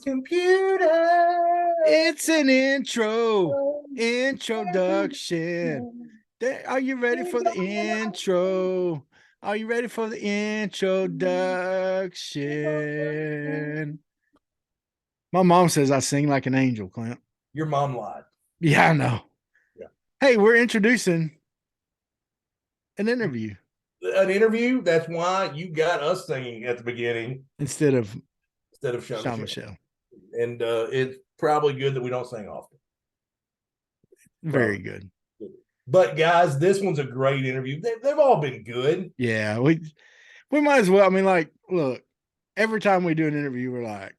computer. It's an introduction. Are you ready for the intro? Are you ready for the introduction? My mom says I sing like an angel, Clint. Your mom lied. Yeah, I know. Yeah. Hey, we're introducing an interview. An interview. That's why you got us singing at the beginning instead of Sean Michelle. And it's probably good that we don't sing often. Very good. But guys, this one's a great interview. They've all been good. Yeah, we might as well. I mean, like, look, every time we do an interview, we're like,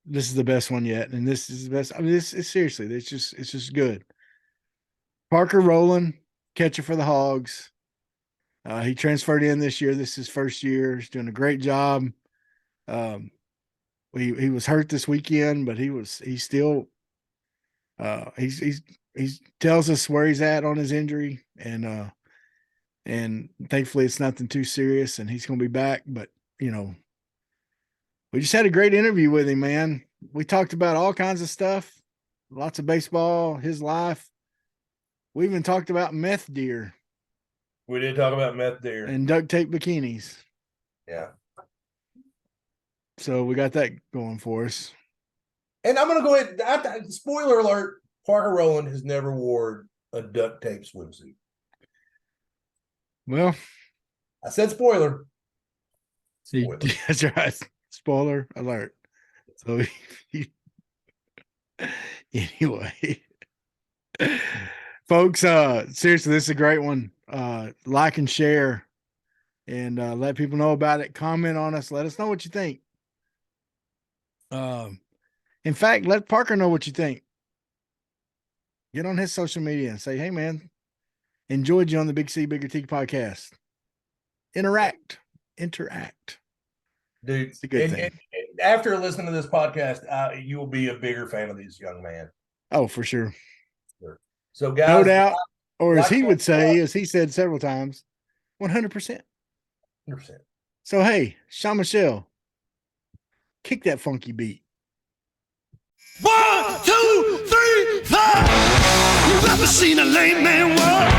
this is the best one yet, and this is the best. I mean, this is seriously, it's just good. Parker Rowland, catcher for the Hogs. He transferred in this year. This is his first year. He's doing a great job. He was hurt this weekend, but he still he tells us where he's at on his injury, and thankfully it's nothing too serious, and he's going to be back. But we just had a great interview with him, man. We talked about all kinds of stuff, lots of baseball, his life. We even talked about meth deer. We did talk about meth deer and duct tape bikinis. Yeah. So we got that going for us. And I'm going to go ahead. Spoiler alert: Parker Rowland has never worn a duct tape swimsuit. Well, I said spoiler. That's right. Spoiler alert. So anyway, folks, seriously, this is a great one. Like and share, and let people know about it. Comment on us. Let us know what you think. In fact, let Parker know what you think. Get on his social media and say, hey, man, enjoyed you on the Big C, Bigger T podcast. Interact. Dude, it's a good thing. And after listening to this podcast, you will be a bigger fan of this young man. Oh, for sure. So, guys, no doubt. Or as he would say, as he said several times, 100%. 100%. So, hey, Sean Michelle, kick that funky beat. 1, 2, 3, 4. You ever seen a lame man walk?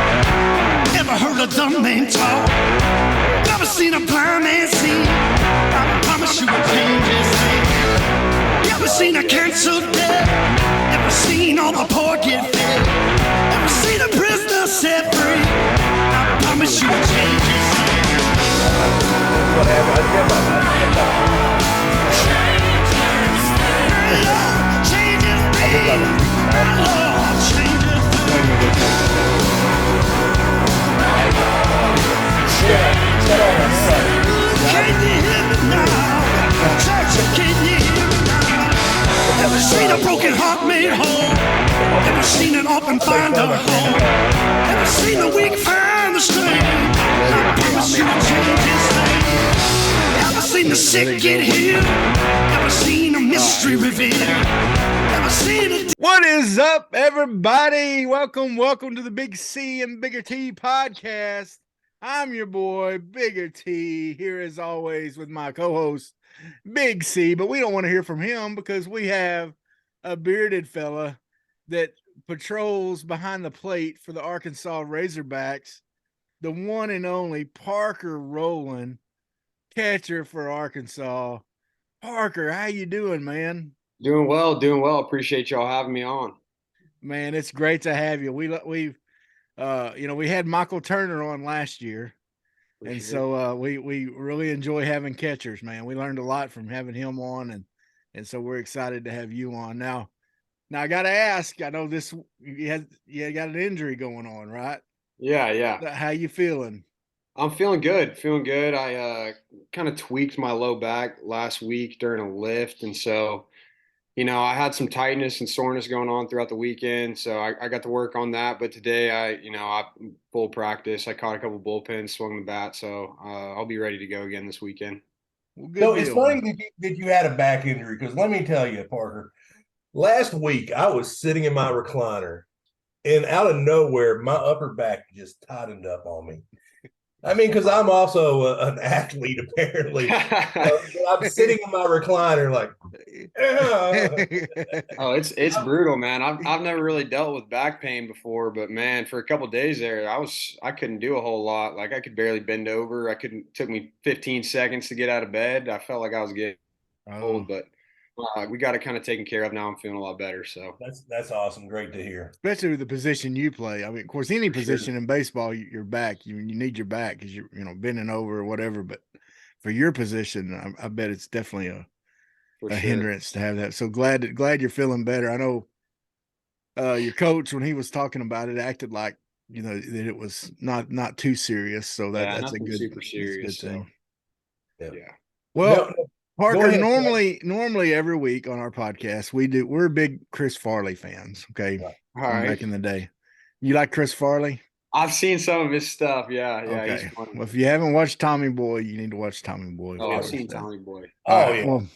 Ever heard a dumb man talk? Ever seen a blind man see? I promise you will change his name. You ever seen a cancer dead? Ever seen all the poor get fed? Ever seen a prisoner set free? I promise you will change his name. Change his name. Lord, change Can you hear me now? Church, can you hear me now? Ever seen a broken heart made whole? Ever seen an orphan find a home? Ever seen the weak find the strength? I promise you will change his name. Ever seen the sick get healed? Ever seen a mystery revealed? Ever seen it? What is up, everybody? Welcome to the Big C and Bigger T podcast. I'm your boy, Bigger T, here as always with my co-host, Big C, but we don't want to hear from him because we have a bearded fella that patrols behind the plate for the Arkansas Razorbacks, the one and only Parker Rowland, catcher for Arkansas. Parker, how you doing, man? Doing well. Appreciate y'all having me on. Man, it's great to have you. We had Michael Turner on last year. So we really enjoy having catchers, man. We learned a lot from having him on, and so we're excited to have you on. Now I got to ask, I know you got an injury going on, right? Yeah. How you feeling? I'm feeling good. I kind of tweaked my low back last week during a lift, and so I had some tightness and soreness going on throughout the weekend, so I got to work on that. But today, I full practice. I caught a couple bullpens, swung the bat, so I'll be ready to go again this weekend. Well, so it's funny that you had a back injury, because let me tell you, Parker, last week I was sitting in my recliner, and out of nowhere, my upper back just tightened up on me. I mean, because I'm also an athlete, apparently. I'm sitting in my recliner, like, Oh, it's brutal, man. I've never really dealt with back pain before, but man, for a couple of days there, I couldn't do a whole lot. Like I could barely bend over. I couldn't. Took me 15 seconds to get out of bed. I felt like I was getting old, but we got it kind of taken care of now. I'm feeling a lot better. So that's awesome. Great to hear. Especially with the position you play. I mean, of course, any position in baseball, your back, you need your back because you're bending over or whatever. But for your position, I bet it's definitely a hindrance to have that. So glad you're feeling better. I know your coach, when he was talking about it, acted like that it was not too serious. So that's a good, super serious thing. Yeah. Well, Parker, normally every week on our podcast we're big Chris Farley fans. Okay, all right. Back in the day, you like Chris Farley? I've seen some of his stuff. Yeah. Okay. Well, if you haven't watched Tommy Boy, you need to watch Tommy Boy. Oh, I've seen Tommy Boy. Oh yeah. Well,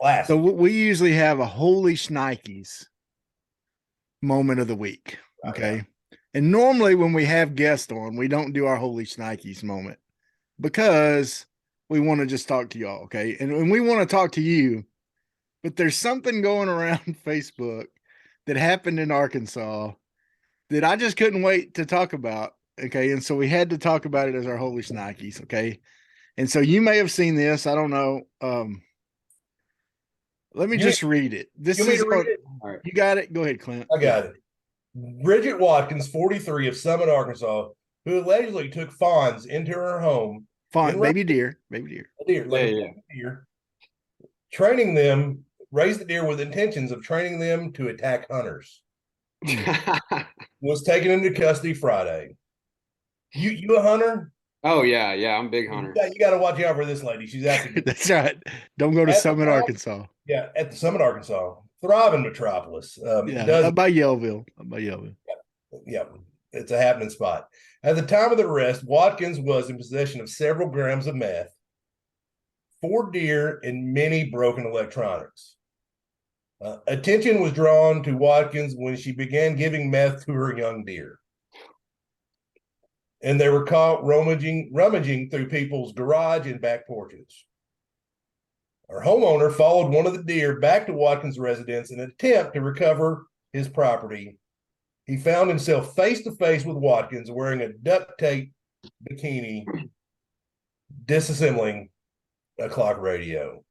classic. So we usually have a Holy Shnikes moment of the week. Okay. And normally when we have guests on, we don't do our Holy Shnikes moment because we want to just talk to y'all. Okay. And we want to talk to you, but there's something going around Facebook that happened in Arkansas that I just couldn't wait to talk about. Okay. And so we had to talk about it as our Holy Shnikes. Okay. And so you may have seen this. I don't know. Let me just read it. This is read it? All right. You got it? Go ahead, Clint. I got it. Bridget Watkins, 43, of Summit, Arkansas, who allegedly took fawns into her home. Baby deer. Deer. Training them, raised the deer with intentions of training them to attack hunters. Was taken into custody Friday. You a hunter? Oh yeah, I'm a big hunter. You got to watch out for this lady. She's out to get That's right. Don't go to Summit, Arkansas. Yeah, at the Summit, Arkansas, thriving metropolis. By Yellville. Yeah, it's a happening spot. At the time of the arrest, Watkins was in possession of several grams of meth, 4 deer, and many broken electronics. Attention was drawn to Watkins when she began giving meth to her young deer. And they were caught rummaging through people's garage and back porches. Our homeowner followed one of the deer back to Watkins' residence in an attempt to recover his property. He found himself face to face with Watkins wearing a duct tape bikini, disassembling a clock radio.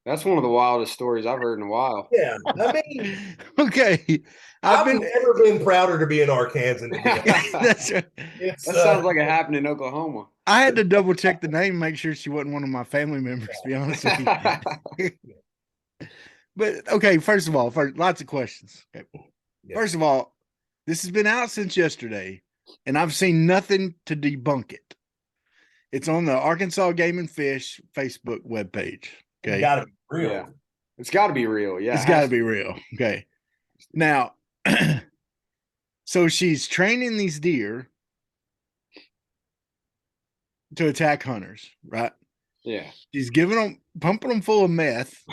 That's one of the wildest stories I've heard in a while. Yeah, I mean, okay. I've never been prouder to be in Arkansas. That's right. That sounds like it happened in Oklahoma. I had to double check the name, make sure she wasn't one of my family members, to be honest with you. But okay, first of all, lots of questions. Okay. Yeah. First of all, this has been out since yesterday, and I've seen nothing to debunk it. It's on the Arkansas Game and Fish Facebook webpage. Okay. It's gotta be real. Yeah. It's gotta be real. Yeah. It's gotta be real. Okay. Now, so she's training these deer to attack hunters, right? Yeah. She's pumping them full of meth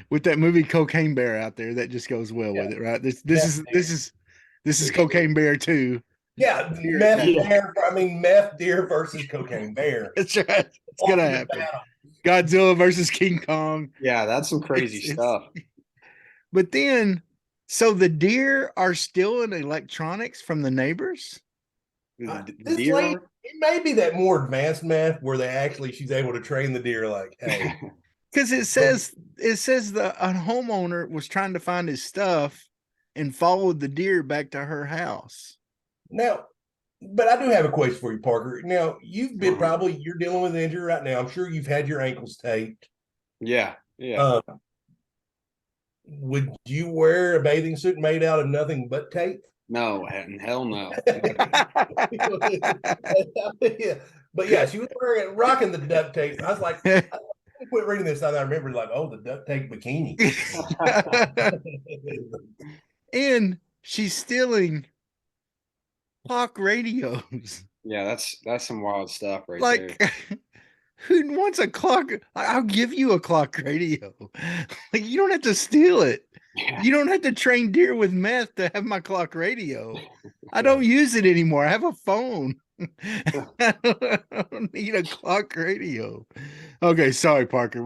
with that movie Cocaine Bear out there. That just goes well with it, right? This is Cocaine Bear too. Yeah, meth deer versus cocaine bear. That's right. It's gonna happen. Godzilla versus King Kong. Yeah, that's some crazy stuff. But then, so the deer are stealing electronics from the neighbors? This lady, it may be that more advanced meth where she's able to train the deer like, hey. Because it says a homeowner was trying to find his stuff and followed the deer back to her house. Now, but I do have a question for you, Parker. Now, you've been you're dealing with an injury right now. I'm sure you've had your ankles taped. Yeah. Would you wear a bathing suit made out of nothing but tape? No, hell no. But yeah, she was rocking the duct tape. I was like, I quit reading this and I remember the duct tape bikini. And she's stealing clock radios. Yeah, that's some wild stuff right there. Who wants a clock? I'll give you a clock radio. You don't have to steal it. Yeah. You don't have to train deer with meth to have my clock radio. I don't use it anymore. I have a phone. I don't need a clock radio. Okay, sorry, Parker.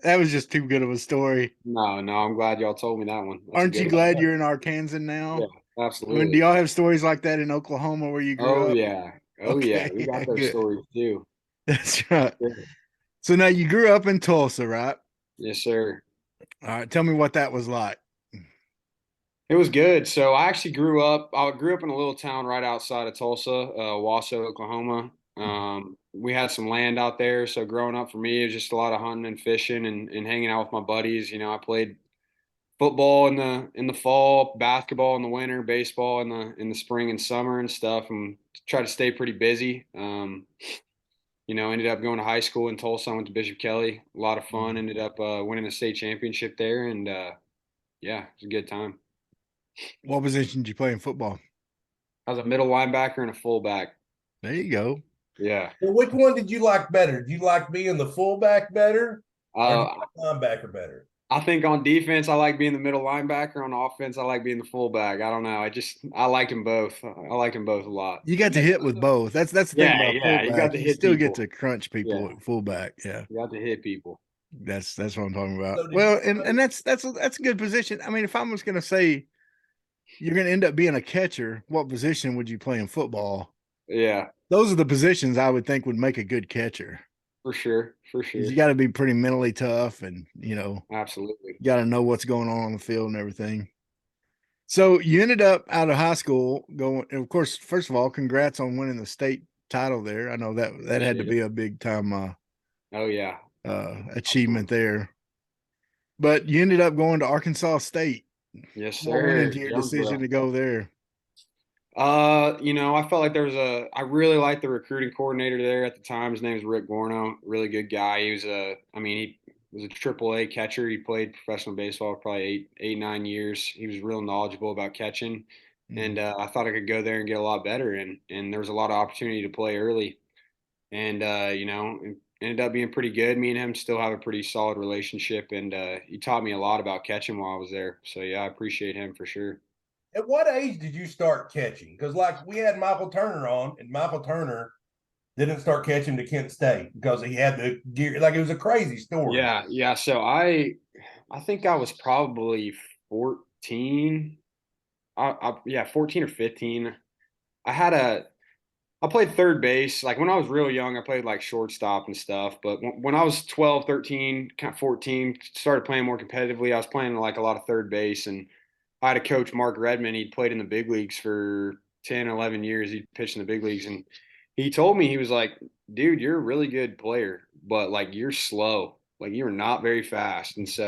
That was just too good of a story. No, I'm glad y'all told me that one. That's a Aren't you good glad you're in Arkansas now? Yeah, I mean, absolutely. do y'all have stories like that in Oklahoma where you grew Oh up? yeah. Oh Okay, yeah. We got yeah, those good. stories too. That's right. Yeah. So now you grew up in Tulsa, right? Yes, sir. All right, tell me what that was like. It was good. So I grew up in a little town right outside of Tulsa, Wasso, Oklahoma. We had some land out there. So growing up for me, it was just a lot of hunting and fishing and hanging out with my buddies. You know, I played football in the fall, basketball in the winter, baseball in the spring and summer and stuff, and try to stay pretty busy. You know, ended up going to high school in Tulsa. I went to Bishop Kelly. A lot of fun. Ended up winning a state championship there, and yeah, it was a good time. What position did you play in football? I was a middle linebacker and a fullback. There you go. Yeah. Well, which one did you like better? Did you like being the fullback better, or did Uh, you like linebacker better? I think on defense, I like being the middle linebacker. On offense, I like being the fullback. I don't know. I liked them both. I liked them both a lot. You got to hit with both. That's the thing about Yeah. You got fullback. to You hit still get people. to crunch people Yeah. at fullback. Yeah. You got to hit people. That's what I'm talking about. So did Well, you and that's a good position. I mean, if I was gonna say you're gonna end up being a catcher, what position would you play in football? Yeah, Those are the positions I would think would make a good catcher. for sure. For 'Cause sure. you got to be pretty mentally tough, and Absolutely. you got to know what's going on the field and everything. So you ended up out of high school going, and of course, first of all, congrats on winning the state title there. I know that had to Appreciate be it. a big time Oh yeah. achievement there. But you ended up going to Arkansas State. Yes, What went sir. into your decision Jonesboro. to go there? You know, I felt like I really liked the recruiting coordinator there at the time. His name was Rick Gorno, really good guy. He was a triple A catcher. He played professional baseball for probably 9 years. He was real knowledgeable about catching. And I thought I could go there and get a lot better. And there was a lot of opportunity to play early. And, you know, it ended up being pretty good. Me and him still have a pretty solid relationship. And he taught me a lot about catching while I was there. So, yeah, I appreciate him for sure. At what age did you start catching? Because like we had Michael Turner on, and Michael Turner didn't start catching to Kent State because he had the gear. Like it was a crazy story. Yeah. So I think I was probably 14. Yeah, 14 or 15. I had a I played third base. Like when I was real young, I played like shortstop and stuff. But when I was 12, 13, kind of 14, started playing more competitively, I was playing like a lot of third base. And I had a coach, Mark Redmond. He'd played in the big leagues for 10, 11 years. He'd pitched in the big leagues. And he told me, he was like, dude, you're a really good player, but like you're slow. Like you're not very fast. And so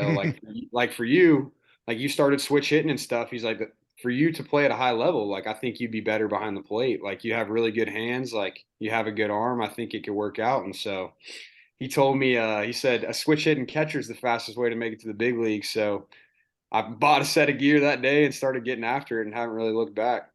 like for you, like you started switch hitting and stuff. He's like, for you to play at a high level, like I think you'd be better behind the plate. Like you have really good hands, like you have a good arm. I think it could work out. And so he told me, he said a switch hitting catcher is the fastest way to make it to the big league. So I bought a set of gear that day and started getting after it and haven't really looked back.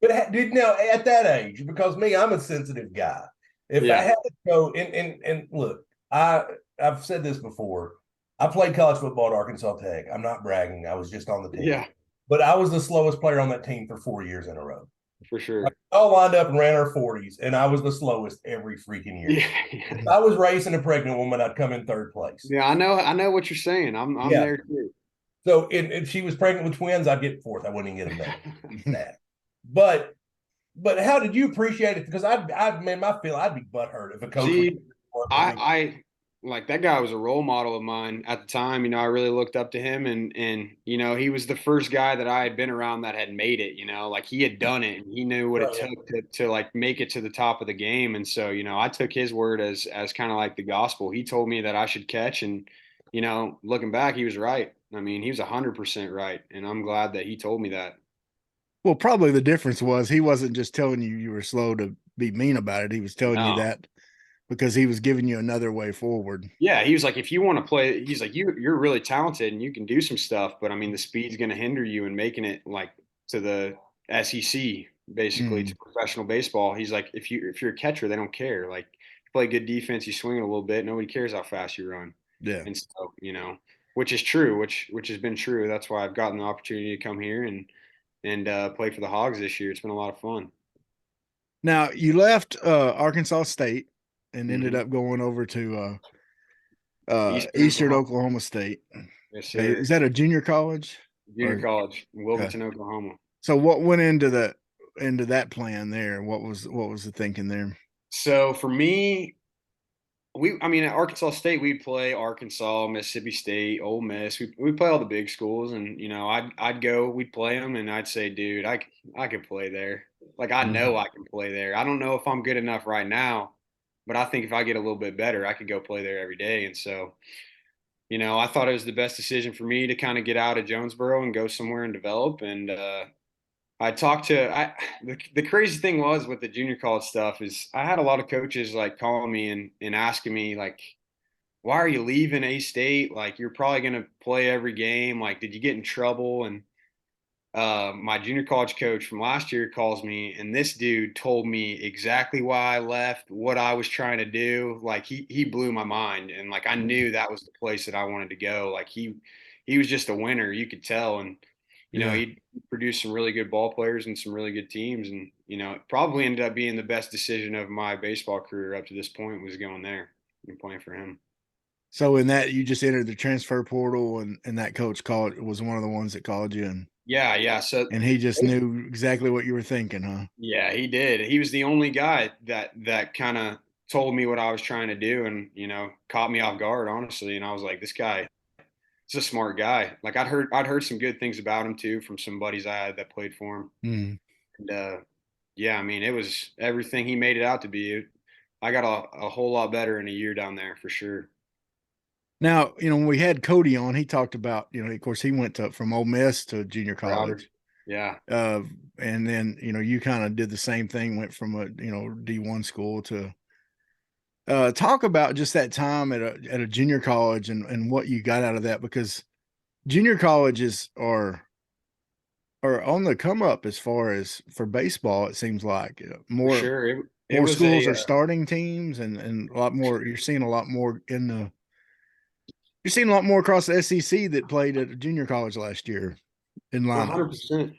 But did now at that age, because me, I'm a sensitive guy. If I Yeah. had to go and look, I've said this before. I played college football at Arkansas Tech. I'm not bragging. I was just on the team. Yeah, But I was the slowest player on that team for 4 years in a row. for sure. Like, all lined up and ran our 40s, and I was the slowest every freaking year. Yeah. If I was racing a pregnant woman, I'd come in third place. Yeah, I know what you're saying. I'm Yeah. there too. So if she was pregnant with twins, I'd get fourth. I wouldn't even get them that. But how did you appreciate it? Because I'd man, I'd be butthurt if a coach. See, I like that guy was a role model of mine at the time. You know, I really looked up to him and you know, he was the first guy that I had been around that had made it, you know, like he had done it and he knew what it took to like make it to the top of the game. And so, you know, I took his word as kind of like the gospel. He told me that I should catch, and you know, looking back, he was right. I mean, he was 100% right, and I'm glad that he told me that. Well, probably the difference was he wasn't just telling you were slow to be mean about it. He was telling you No. that because he was giving you another way forward. Yeah, he was like, if you want to play, he's like, you're really talented and you can do some stuff, but I mean, the speed's going to hinder you in making it like to the SEC, basically to professional baseball. He's like, if you're a catcher, they don't care. Like, you play good defense, you swing it a little bit, nobody cares how fast you run. Yeah. And so, you know, which is true, which has been true. That's why I've gotten the opportunity to come here, and and play for the Hogs this year. It's been a lot of fun. Now you left Arkansas State and ended Mhm. up going over to Eastern Eastern Oklahoma. Oklahoma State. Yes, Okay, sir. is that a junior college? Junior Or college in okay. Wilmington, Oklahoma. So what went into that plan there? What was the thinking there? So for me, at Arkansas State, we'd play Arkansas, Mississippi State, Ole Miss. We play all the big schools, and I'd go, we'd play them, and I'd say, dude, I could play there. Like I know I can play there. I don't know if I'm good enough right now, but I think if I get a little bit better, I could go play there every day. And so, I thought it was the best decision for me to kind of get out of Jonesboro and go somewhere and develop. And I talked to the crazy thing was with the junior college stuff is I had a lot of coaches like calling me and asking me like, why are you leaving A State? Like you're probably gonna play every game. Like, did you get in trouble? And my junior college coach from last year calls me, and this dude told me exactly why I left, what I was trying to do. Like he blew my mind, and like I knew that was the place that I wanted to go. Like he was just a winner, you could tell, and Yeah. he produced some really good ball players and some really good teams, and it probably ended up being the best decision of my baseball career up to this point was going there and playing for him. So in that you just entered the transfer portal and that coach was one of the ones that called you Yeah. So and he just knew exactly what you were thinking, huh? yeah, he did. He was the only guy that kind of told me what I was trying to do, and caught me off guard, honestly. And I was like, this guy is a smart guy. Like I'd heard some good things about him too from some buddies I had that played for him. Mm. And yeah, I mean, it was everything he made it out to be. I got a whole lot better in a year down there for sure. Now, when we had Cody on, he talked about, of course, he went from Ole Miss to junior Crowder. college. Yeah. And then, you kind of did the same thing, went from a, D1 school to talk about just that time at a junior college and what you got out of that, because junior colleges are on the come up as far as for baseball. It seems like For more sure. It was schools are starting teams and a lot more. You're seeing a lot more across the SEC that played at a junior college last year in lineups. 100%.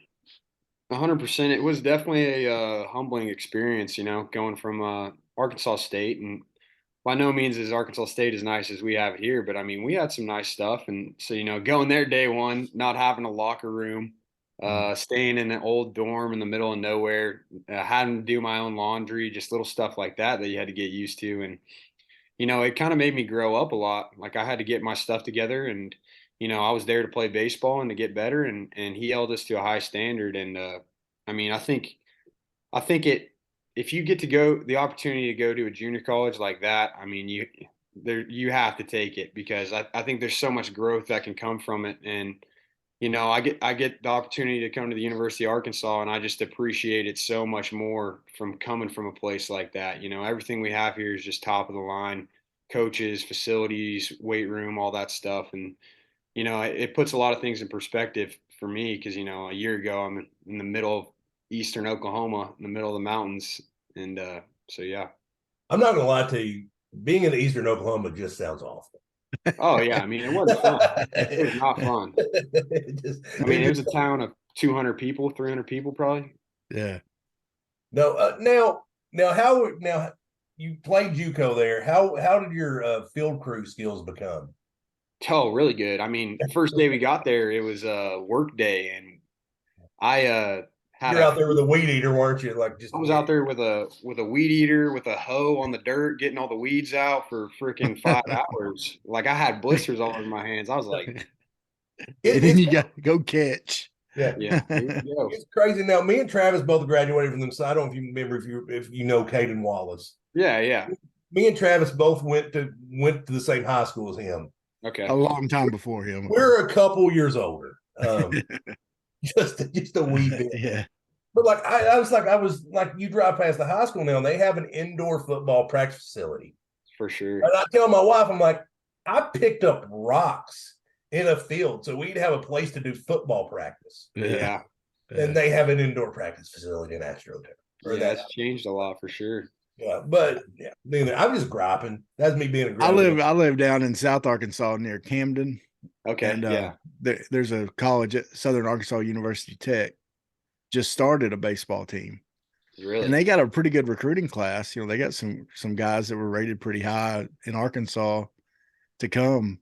100%. It was definitely a humbling experience, going from Arkansas State. And by no means is Arkansas State as nice as we have it here, but I mean, we had some nice stuff. And so, going there day one, not having a locker room, staying in an old dorm in the middle of nowhere, having to do my own laundry, just little stuff like that you had to get used to. And, it kind of made me grow up a lot. Like I had to get my stuff together, and I was there to play baseball and to get better, and he held us to a high standard. And I mean, I think if you get to go the opportunity to go to a junior college like that, I mean, you have to take it, because I think there's so much growth that can come from it. And I get the opportunity to come to the University of Arkansas, and I just appreciate it so much more from coming from a place like that. Everything we have here is just top of the line, coaches, facilities, weight room, all that stuff. And it puts a lot of things in perspective for me, because a year ago I'm in the middle of eastern Oklahoma, in the middle of the mountains, and so yeah. I'm not gonna lie to you. Being in eastern Oklahoma just sounds awful. Oh yeah, I mean, it wasn't fun. It was not fun. It was a town of 200 people, 300 people probably. Yeah. No, now you played JUCO there. How did your field crew skills become? Oh, really good. I mean, first day we got there, it was a work day, and I You're out there with a weed eater, weren't you? I was out there with a weed eater with a hoe on the dirt, getting all the weeds out for freaking 5 hours. Like I had blisters all over my hands. I was like, and then you got to go catch. Yeah. here we go. It's crazy. Now, me and Travis both graduated from them, so I don't know if you remember if you know Caden Wallace. Yeah. Me and Travis both went to the same high school as him. Okay. A long time before him. We're a couple years older. Just a wee bit. Yeah. But I was like, you drive past the high school now, and they have an indoor football practice facility. For sure. And I tell my wife, I'm like, I picked up rocks in a field so we'd have a place to do football practice. Yeah. And they have an indoor practice facility in Astrotown. That's changed a lot for sure. Yeah, but I'm just griping. That's me being a gripper. I live down in South Arkansas near Camden. Okay. And there's a college at Southern Arkansas University Tech. just started a baseball team. Really? And they got a pretty good recruiting class. They got some guys that were rated pretty high in Arkansas to come.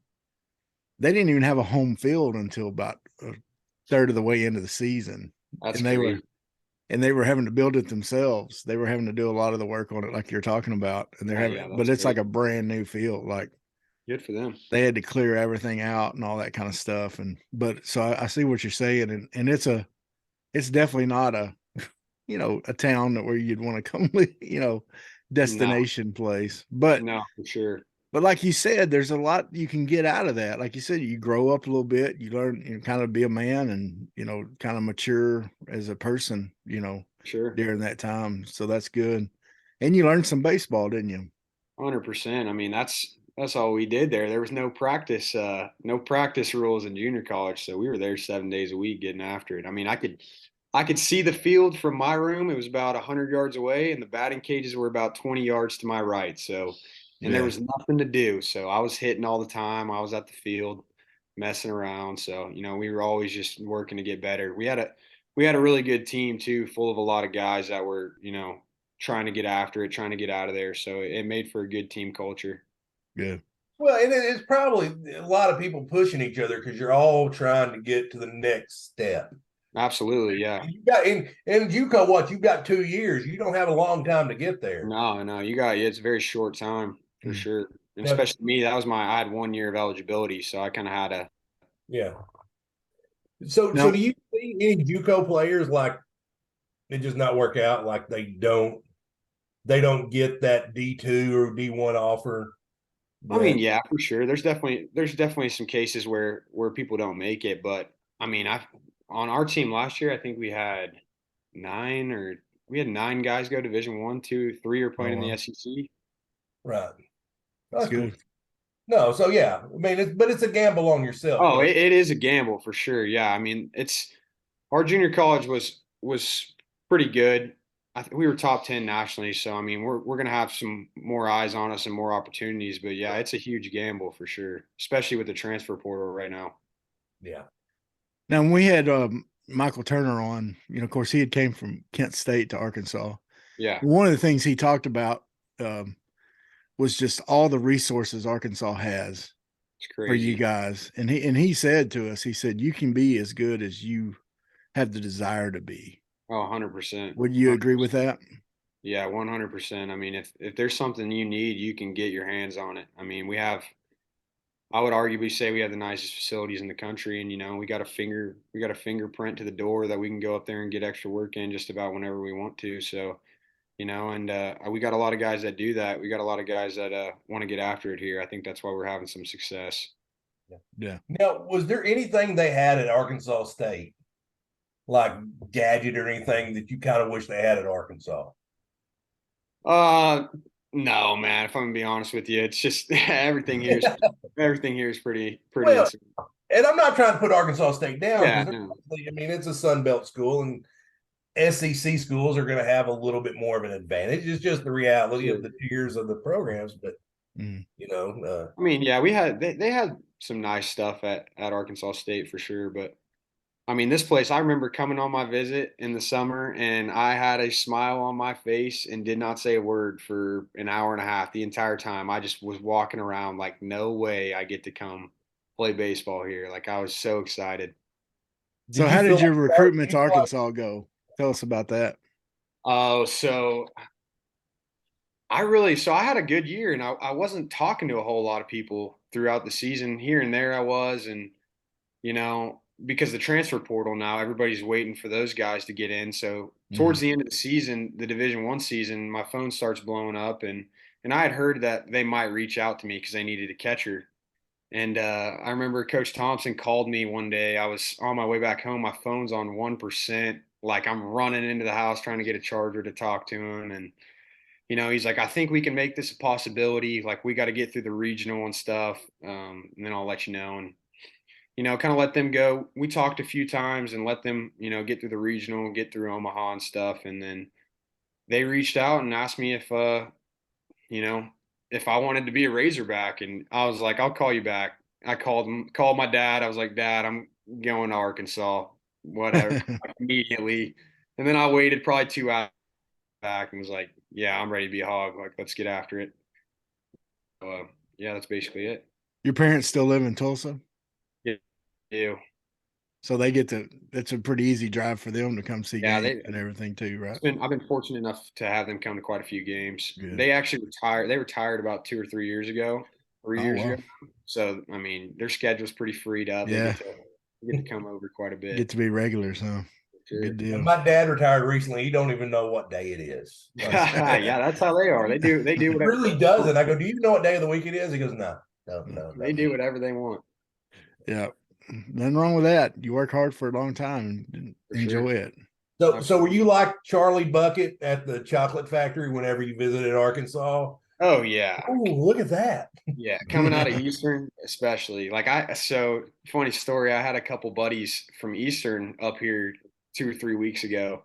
They didn't even have a home field until about a third of the way into the season. That's and they crazy. were having to build it themselves. They were having to do a lot of the work on it, like you're talking about. And they're having, but it's great. like a brand new field. Like, Good for them. they had to clear everything out and all that kind of stuff. But so I see what you're saying, and it's definitely not a a town that where you'd want to come, destination place. But No, for sure. But like you said, there's a lot you can get out of that. Like you said, you grow up a little bit, you learn, kind of be a man and, kind of mature as a person, Sure. during that time. So that's good. And you learned some baseball, didn't you? 100%. I mean, that's all we did there. There was no practice rules in junior college, so we were there 7 days a week getting after it. I mean, I could see the field from my room. It was about 100 yards away, and the batting cages were about 20 yards to my right. So, and there was nothing to do. So I was hitting all the time. I was at the field messing around. So, we were always just working to get better. We had a really good team too, full of a lot of guys that were, trying to get after it, trying to get out of there. So it made for a good team culture. Good. Well, and it's probably a lot of people pushing each other because you're all trying to get to the next step. Absolutely, yeah. You got in JUCO, what you've got 2 years. You don't have a long time to get there. No, it's a very short time for sure. And Yeah. especially me, I had 1 year of eligibility, so I kind of had to. Yeah. So do you see any JUCO players like it just not work out? Like they don't get that D2 or D1 offer? I mean, yeah, for sure. There's definitely some cases where people don't make it, but I mean, on our team last year, I think we had 9 guys go Division 1, 2, 3 are playing in the SEC. Right. That's good. Cool. No, so yeah, I mean, it's a gamble on yourself. Oh, it is a gamble for sure. Yeah, I mean, our junior college was pretty good. We were top 10 nationally, so I mean, we're gonna have some more eyes on us and more opportunities. But yeah, it's a huge gamble for sure, especially with the transfer portal right now. Yeah. Now, when we had Michael Turner on, of course, he had came from Kent State to Arkansas. Yeah. One of the things he talked about was just all the resources Arkansas has for you guys. And he said to us, he said, you can be as good as you have the desire to be. Oh, 100%. Would you agree with that? Yeah, 100%. I mean, if there's something you need, you can get your hands on it. I mean, I would arguably say we have the nicest facilities in the country, and we got a fingerprint to the door that we can go up there and get extra work in just about whenever we want to. So, and we got a lot of guys that do that. We got a lot of guys that want to get after it here. I think that's why we're having some success. Yeah. Now, was there anything they had at Arkansas State, like gadget or anything that you kind of wish they had at Arkansas? No, man. If I'm gonna be honest with you, it's just everything here is pretty. Well, and I'm not trying to put Arkansas State down. Yeah, I mean, it's a Sun Belt school, and SEC schools are going to have a little bit more of an advantage. It's just the reality of the tiers of the programs. But I mean, yeah, they had some nice stuff at Arkansas State for sure, but I mean, this place, I remember coming on my visit in the summer and I had a smile on my face and did not say a word for an hour and a half the entire time. I just was walking around like, no way I get to come play baseball here. Like, I was so excited. So how did your recruitment to Arkansas go? Tell us about that. Oh, so I had a good year, and I wasn't talking to a whole lot of people throughout the season. Here and there I was, and because the transfer portal now, everybody's waiting for those guys to get in. So towards the end of the season, the Division I season, my phone starts blowing up, and I had heard that they might reach out to me because they needed a catcher. And I remember Coach Thompson called me one day. I was on my way back home. My phone's on 1%. Like, I'm running into the house trying to get a charger to talk to him. And, he's like, I think we can make this a possibility. Like, we got to get through the regional and stuff. And then I'll let you know. And, kind of let them go. We talked a few times and let them, get through the regional, get through Omaha and stuff. And then they reached out and asked me if I wanted to be a Razorback. And I was like, I'll call you back. I called my dad. I was like, Dad, I'm going to Arkansas, whatever. Immediately. And then I waited probably 2 hours back and was like, yeah, I'm ready to be a Hog. Like, let's get after it. So, yeah, that's basically it. Your parents still live in Tulsa? Yeah. So they get to, it's a pretty easy drive for them to come see Yeah, games and everything too, right? I've been fortunate enough to have them come to quite a few games. Good. They actually retired. They retired about 2 or 3 years ago, 3 years wow. ago. So I mean, their schedule's pretty freed up. Yeah. They get to come over quite a bit. Get to be regulars, huh? Sure. Good deal. And my dad retired recently. He don't even know what day it is. Yeah, that's how they are. They do He whatever. really doesn't. I go, do you know what day of the week it is? He goes, no. They do whatever they want. Yeah. Nothing wrong with that. You work hard for a long time and enjoy it. So were you like Charlie Bucket at the chocolate factory whenever you visited Arkansas? Oh yeah. Oh, look at that. Yeah, coming out of Eastern, especially. So funny story. I had a couple buddies from Eastern up here 2 or 3 weeks ago,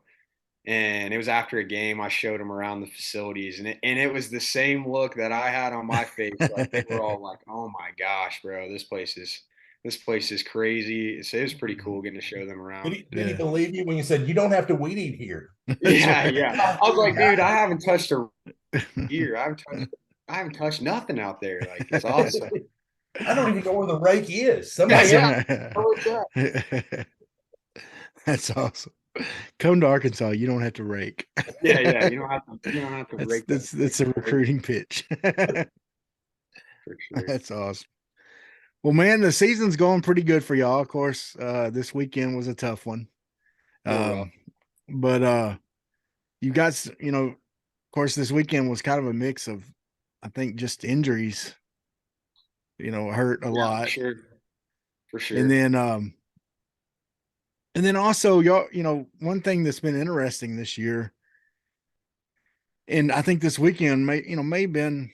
and it was after a game. I showed them around the facilities, and it was the same look that I had on my face. Like they were all like, "Oh my gosh, bro, this place is crazy." So it was pretty cool getting to show them around. Did he believe you when you said you don't have to weed eat here? Yeah. I was like, dude, I haven't touched a year. I haven't touched nothing out there. Like it's awesome. I don't even know where the rake is. Somebody That's awesome. Come to Arkansas. You don't have to rake. Yeah. You don't have to rake. That's a recruiting pitch. For sure. That's awesome. Well, man, the season's going pretty good for y'all. Of course, this weekend was a tough one. But you got, of course, this weekend was kind of a mix of, I think, just injuries, hurt a lot. For sure. And then also y'all, one thing that's been interesting this year, and I think this weekend may have been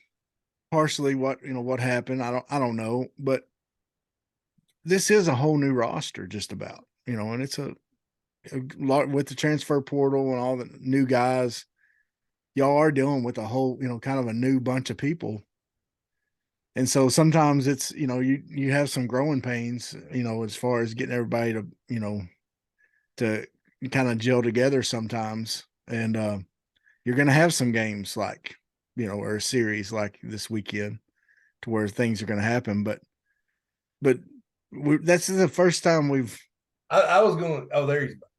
partially what happened. I don't know, but this is a whole new roster just about, and it's a lot with the transfer portal and all the new guys. Y'all are dealing with a whole, kind of a new bunch of people. And so sometimes it's, you have some growing pains, as far as getting everybody to, to kind of gel together sometimes. And you're going to have some games like, or a series like this weekend to where things are going to happen. But that's the first time I was going,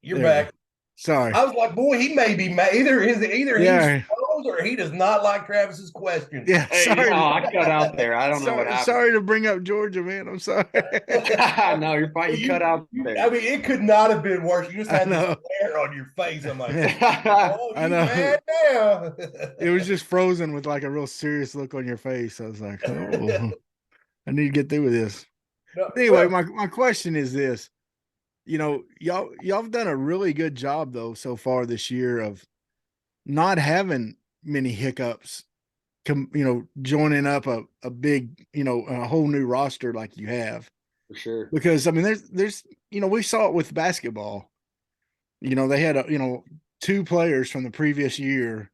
you're back. Sorry. I was like, boy, he may be mad. Either he's froze or he does not like Travis's questions. Yeah, sorry. No, I cut out there. I don't know what happened. Sorry to bring up Georgia, man. I'm sorry. No, you're fine. You cut out there. I mean, it could not have been worse. You just had this glare on your face. I'm like, oh, I know. Mad now. It was just frozen with like a real serious look on your face. I was like, oh, I need to get through with this. No, anyway, my question is this. Y'all have done a really good job though so far this year of not having many hiccups, joining up a big, a whole new roster like you have. For sure. Because I mean, there's we saw it with basketball. They had two players from the previous year.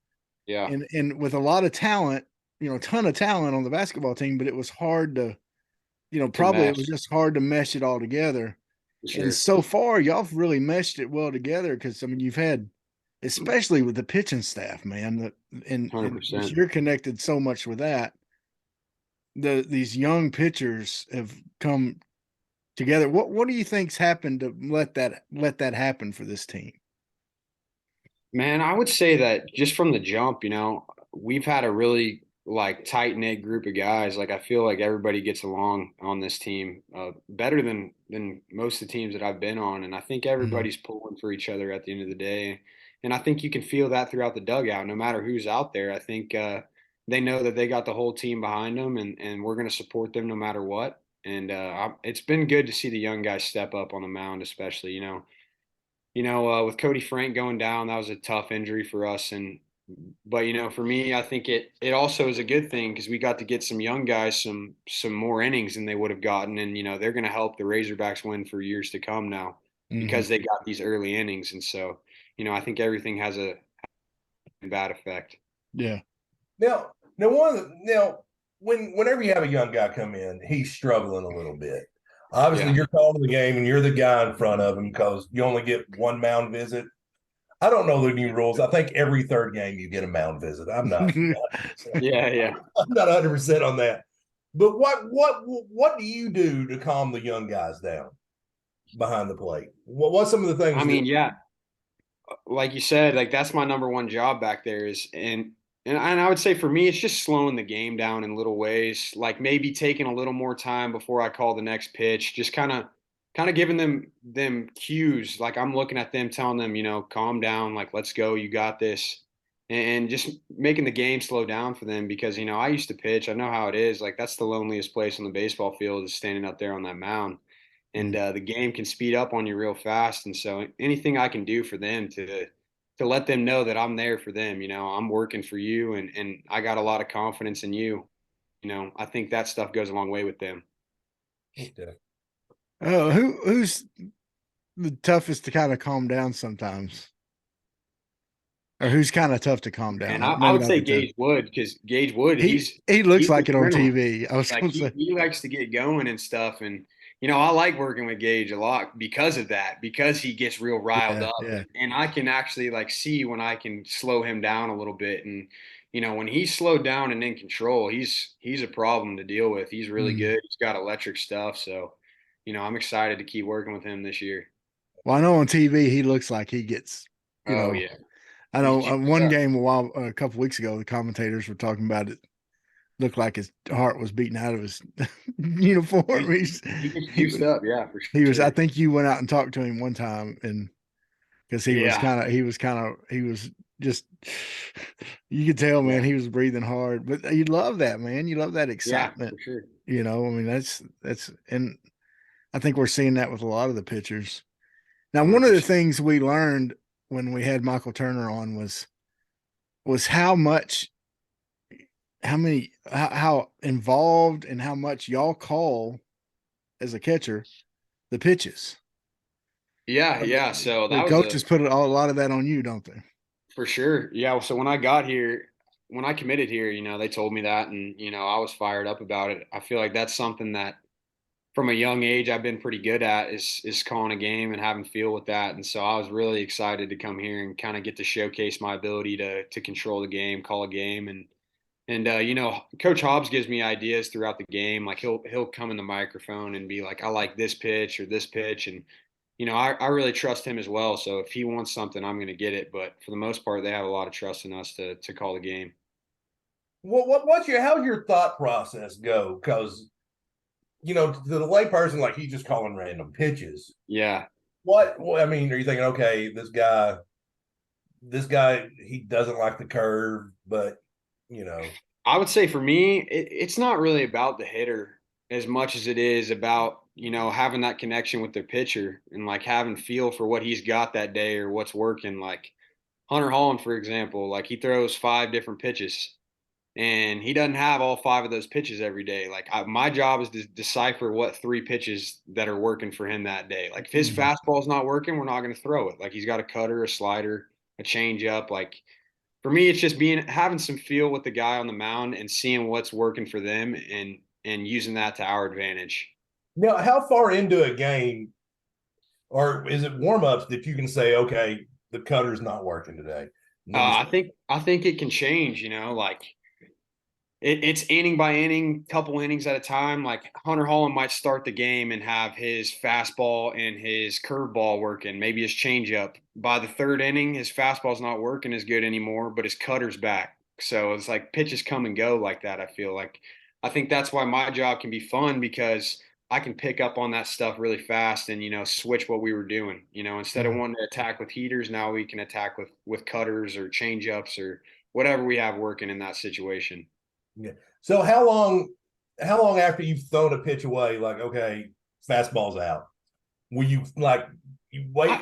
Yeah. And with a lot of talent, a ton of talent on the basketball team, but it was hard to, it was just hard to mesh it all together. Sure. And so far, y'all have really meshed it well together because, I mean, you've had, especially with the pitching staff, man, and you're connected so much with that. These young pitchers have come together. What do you think's happened to let that happen for this team? Man, I would say that just from the jump, we've had a really tight-knit group of guys. Like I feel like everybody gets along on this team better than most of the teams that I've been on. And I think everybody's pulling for each other at the end of the day. And I think you can feel that throughout the dugout, no matter who's out there. I think they know that they got the whole team behind them and we're going to support them no matter what. And it's been good to see the young guys step up on the mound, especially, with Cody Frank going down, that was a tough injury for us. But for me, I think it also is a good thing because we got to get some young guys some more innings than they would have gotten, and they're going to help the Razorbacks win for years to come now because they got these early innings, and so I think everything has a bad effect. Yeah. Now, whenever you have a young guy come in, he's struggling a little bit. Obviously, you're calling the game and you're the guy in front of him because you only get one mound visit. I don't know the new rules. I think every third game you get a mound visit. I'm not. Yeah. I'm not 100% on that. But what do you do to calm the young guys down behind the plate? What's some of the things? I mean, yeah, like you said, like that's my number one job back there is and I would say for me, it's just slowing the game down in little ways, like maybe taking a little more time before I call the next pitch, just kind of giving them cues. Like I'm looking at them, telling them, calm down, like let's go, you got this, and just making the game slow down for them because I used to pitch, I know how it is. Like that's the loneliest place on the baseball field is standing out there on that mound and the game can speed up on you real fast. And so anything I can do for them to let them know that I'm there for them, I'm working for you and I got a lot of confidence in you. I think that stuff goes a long way with them. Okay. Oh, who's the toughest to kind of calm down sometimes? Or who's kind of tough to calm down? And I Maybe would not say the tough. Gage Wood because Gage Wood, He looks he's like it on adrenaline. TV. I was Like going to say. he likes to get going and stuff. And I like working with Gage a lot because of that, because he gets real riled Yeah, up. yeah. And I can actually like see when I can slow him down a little bit. And when he's slowed down and in control, he's a problem to deal with. He's really good. He's got electric stuff. So, I'm excited to keep working with him this year. Well, I know on TV he looks like he gets, Oh yeah. I He's know juiced one up. game a couple weeks ago, the commentators were talking about it. Looked like his heart was beating out of his uniform. He gets He juiced was, up, yeah, for he was. I sure. think you went out and talked to him one time, and because Yeah. he was just. You could tell, man, Yeah. he was breathing hard. But you love that, man. You love that Yeah, excitement. for sure. I mean, that's, and I think we're seeing that with a lot of the pitchers. Now, one of the 100%. things we learned when we had Michael Turner on was how involved and how much y'all call as a catcher the pitches. Yeah, yeah. So The that was coaches put a lot of that on you, don't they? for sure. Yeah. So when I got here, when I committed here, they told me that, and I was fired up about it. I feel like that's something that from a young age I've been pretty good at is calling a game and having feel with that. And so I was really excited to come here and kind of get to showcase my ability to control the game, call a game, and Coach Hobbs gives me ideas throughout the game. Like he'll come in the microphone and be like, "I like this pitch or this pitch," and I really trust him as well. So if he wants something, I'm going to get it. But for the most part, they have a lot of trust in us to call the game. How's your thought process go? Because to the layperson, like he's just calling random pitches. Yeah. I mean, are you thinking, okay, this guy, he doesn't like the curve, but I would say for me, it's not really about the hitter as much as it is about, having that connection with their pitcher and like having feel for what he's got that day or what's working. Like Hunter Holland, for example, like he throws 5 different pitches and he doesn't have all 5 of those pitches every day. Like my job is to decipher what 3 pitches that are working for him that day. Like if his fastball is not working, we're not going to throw it. Like he's got a cutter, a slider, a changeup. Like for me, it's just having some feel with the guy on the mound and seeing what's working for them and using that to our advantage. now how far into a game, or is it warm-ups that you can say, okay, the cutter's not working today? I think it can change. Like it's inning by inning, couple innings at a time. Like Hunter Holland might start the game and have his fastball and his curveball working, maybe his changeup. By the 3rd inning, his fastball's not working as good anymore, but his cutter's back. So it's like pitches come and go like that. I think that's why my job can be fun because I can pick up on that stuff really fast and switch what we were doing. Instead of wanting to attack with heaters, now we can attack with cutters or changeups or whatever we have working in that situation. Yeah. So how long after you've thrown a pitch away, like, okay, fastball's out, will you wait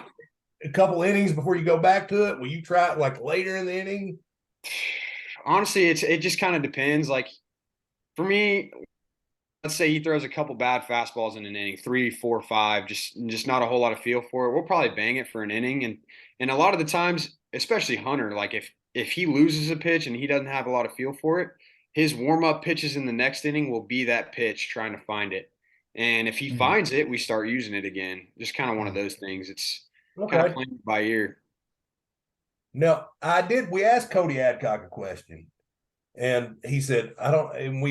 a couple innings before you go back to it? Will you try it like later in the inning? Honestly, it just kind of depends. Like for me, let's say he throws a couple bad fastballs in an inning, 3, 4, 5, just not a whole lot of feel for it. We'll probably bang it for an inning, and a lot of the times, especially Hunter, like if he loses a pitch and he doesn't have a lot of feel for it, his warm up pitches in the next inning will be that pitch trying to find it. And if he finds it, we start using it again. Just kind of one of those things. It's kind of Okay. playing by ear. No, I did. We asked Cody Adcock a question, and he said, "I don't." And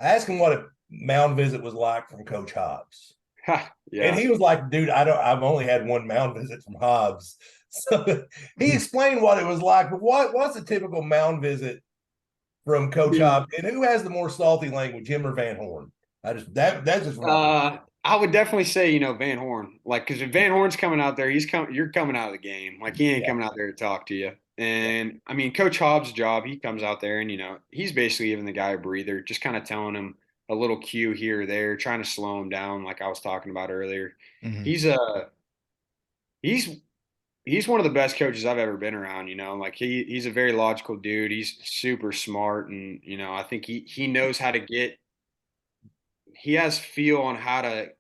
I asked him what a mound visit was like from Coach Hobbs, and Yeah. he was like, "Dude, I don't. I've only had one mound visit from Hobbs." So he explained what it was like. But what's a typical mound visit from Coach Hobbs, and who has the more salty language, him or Van Horn? That's just wrong. I would definitely say, Van Horn, like, because if Van Horn's coming out there, you're coming out of the game. Like, he ain't Yeah. coming out there to talk to you. And I mean, Coach Hobbs' job, he comes out there and, he's basically giving the guy a breather, just kind of telling him a little cue here or there, trying to slow him down, like I was talking about earlier. Mhm. He's he's one of the best coaches I've ever been around, like he's a very logical dude. He's super smart, and I think he knows how to he has feel on how to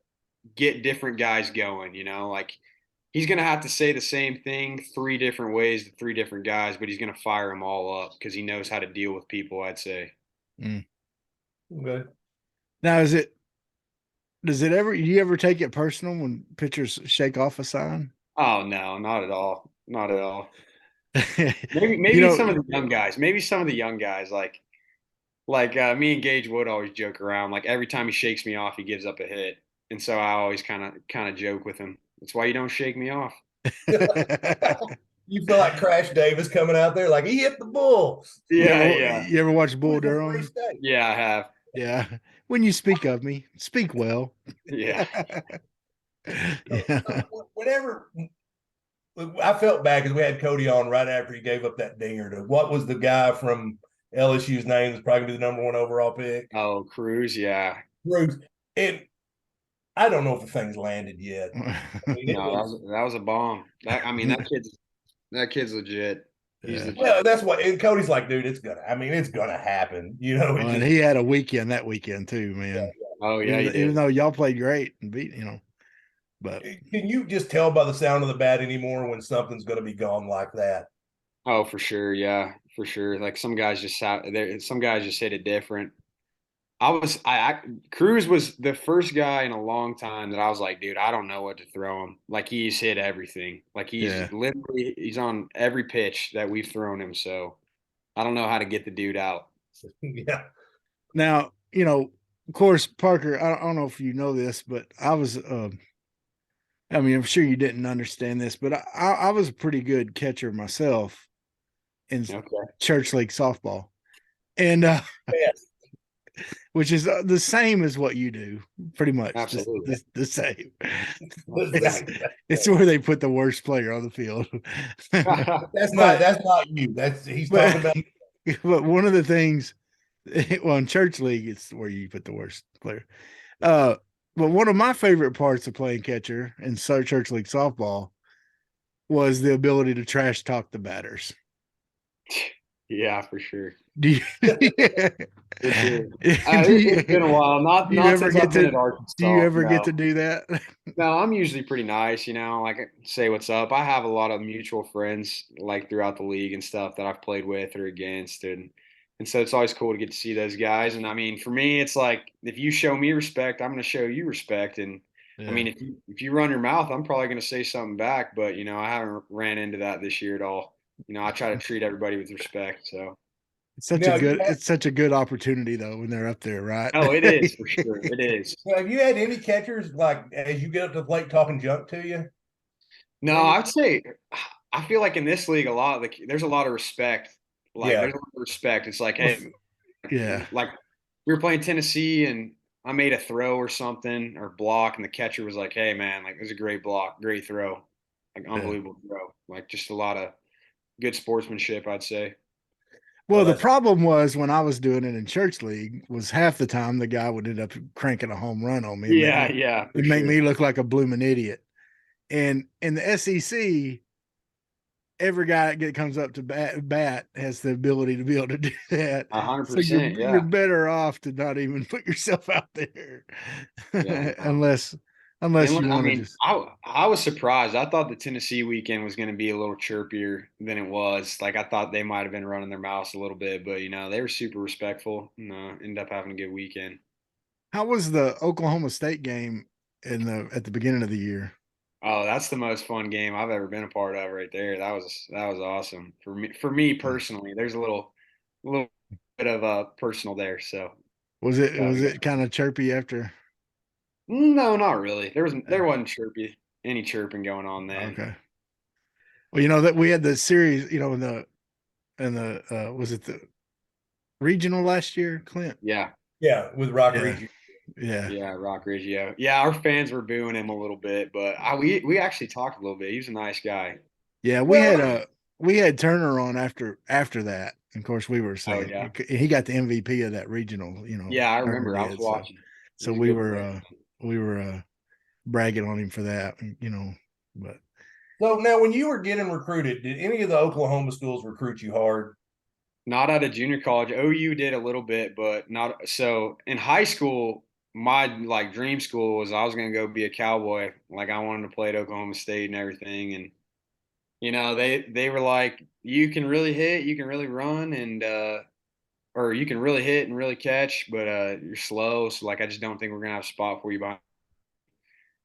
get different guys going, like he's going to have to say the same thing three different ways to three different guys, but he's going to fire them all up because he knows how to deal with people, I'd say. Okay. Now, do you ever take it personal when pitchers shake off a sign? Oh, no, not at all. Not at all. Maybe some of the young guys, like me and Gage Wood always joke around. Like every time he shakes me off, he gives up a hit. And so I always kind of joke with him. That's why you don't shake me off. You feel like Crash Davis coming out there, like he hit the bull. Yeah. You ever watch Bull Durham? Yeah, I have. Yeah. When you speak of me, speak well. Yeah. Yeah. Whenever I felt bad because we had Cody on right after he gave up that dinger to what was the guy from LSU's name that's probably gonna be the number 1 overall pick. Oh, Cruz, yeah. Cruz. And I don't know if the thing's landed yet. No, that was a bomb. That kid's legit. He's legit. Well, that's what, and Cody's like, dude, it's gonna happen. And he had a weekend that weekend too, man. Yeah. Oh yeah, even though y'all played great and beat, but can you just tell by the sound of the bat anymore when something's gonna be gone like that? Oh, for sure, yeah, for sure. Like some guys just hit it different. Cruz was the first guy in a long time that I was like, dude, I don't know what to throw him. Like he's hit everything. Like he's on every pitch that we've thrown him. So I don't know how to get the dude out. Yeah. Now, of course, Parker, I don't know if you know this, but I was, I'm sure you didn't understand this, but I was a pretty good catcher myself in church league softball. And, Yes. which is the same as what you do, pretty much. Absolutely. The same. It's where they put the worst player on the field. That's not you. He's talking about. But one of the things, well, in church league, it's where you put the worst player. But one of my favorite parts of playing catcher in church league softball was the ability to trash talk the batters. Yeah, for sure. Do you, For sure. It's been a while. Not since I've been at Arkansas. Do you ever get to do that? No, I'm usually pretty nice, like say what's up. I have a lot of mutual friends like throughout the league and stuff that I've played with or against, and so it's always cool to get to see those guys. And I mean, for me, it's like if you show me respect, I'm going to show you respect. And I mean, if you run your mouth, I'm probably going to say something back. But I haven't ran into that this year at all. I try to treat everybody with respect. So. It's such a good opportunity though when they're up there, right? Oh, it is for sure. It is. Well, have you had any catchers like as you get up to the plate talking junk to you? No, I'd say I feel like in this league there's a lot of respect. There's a lot of respect. It's like, hey, like we were playing Tennessee and I made a throw or something or block, and the catcher was like, "Hey, man, like it was a great block, great throw, like unbelievable throw." Like just a lot of good sportsmanship, I'd say. Well, the problem was when I was doing it in church league was half the time the guy would end up cranking a home run on me. It'd make me look like a blooming idiot. And in the SEC, every guy that comes up to bat has the ability to be able to do that. 100%. So you're better off to not even put yourself out there, unless you want to. I was surprised. I thought the Tennessee weekend was going to be a little chirpier than it was. Like I thought they might have been running their mouths a little bit, but they were super respectful. And ended up having a good weekend. How was the Oklahoma State game at the beginning of the year? Oh, that's the most fun game I've ever been a part of right there. That was awesome for me personally. There's a little bit of personal there, so Was it that was was it kind of chirpy after? no, not really. There wasn't any chirping going on then. Okay. Well, you know that we had the series, you know, in the was it the regional last year, Clint? Yeah. Yeah, with Rock Yeah. Ridge. Yeah. Yeah, Rock Ridge, yeah. Yeah, our fans were booing him a little bit, but we actually talked a little bit. He was a nice guy. Yeah, Well, we had Turner on after that. Of course, we were Oh saying yeah. he got the MVP of that regional, you know, Yeah, I Turner remember. I was did. So watching. so He's a good player. we were bragging on him for that, you know. But so now when you were getting recruited, did any of the Oklahoma schools recruit you hard? Not out of junior college. OU did a little bit, but not so in high school, my like dream school was I was gonna go be a cowboy. Like I wanted to play at Oklahoma State and everything. And they were like, you can really hit, you can really run and or you can really hit and really catch, but you're slow. So like I just don't think we're gonna have a spot for you behind.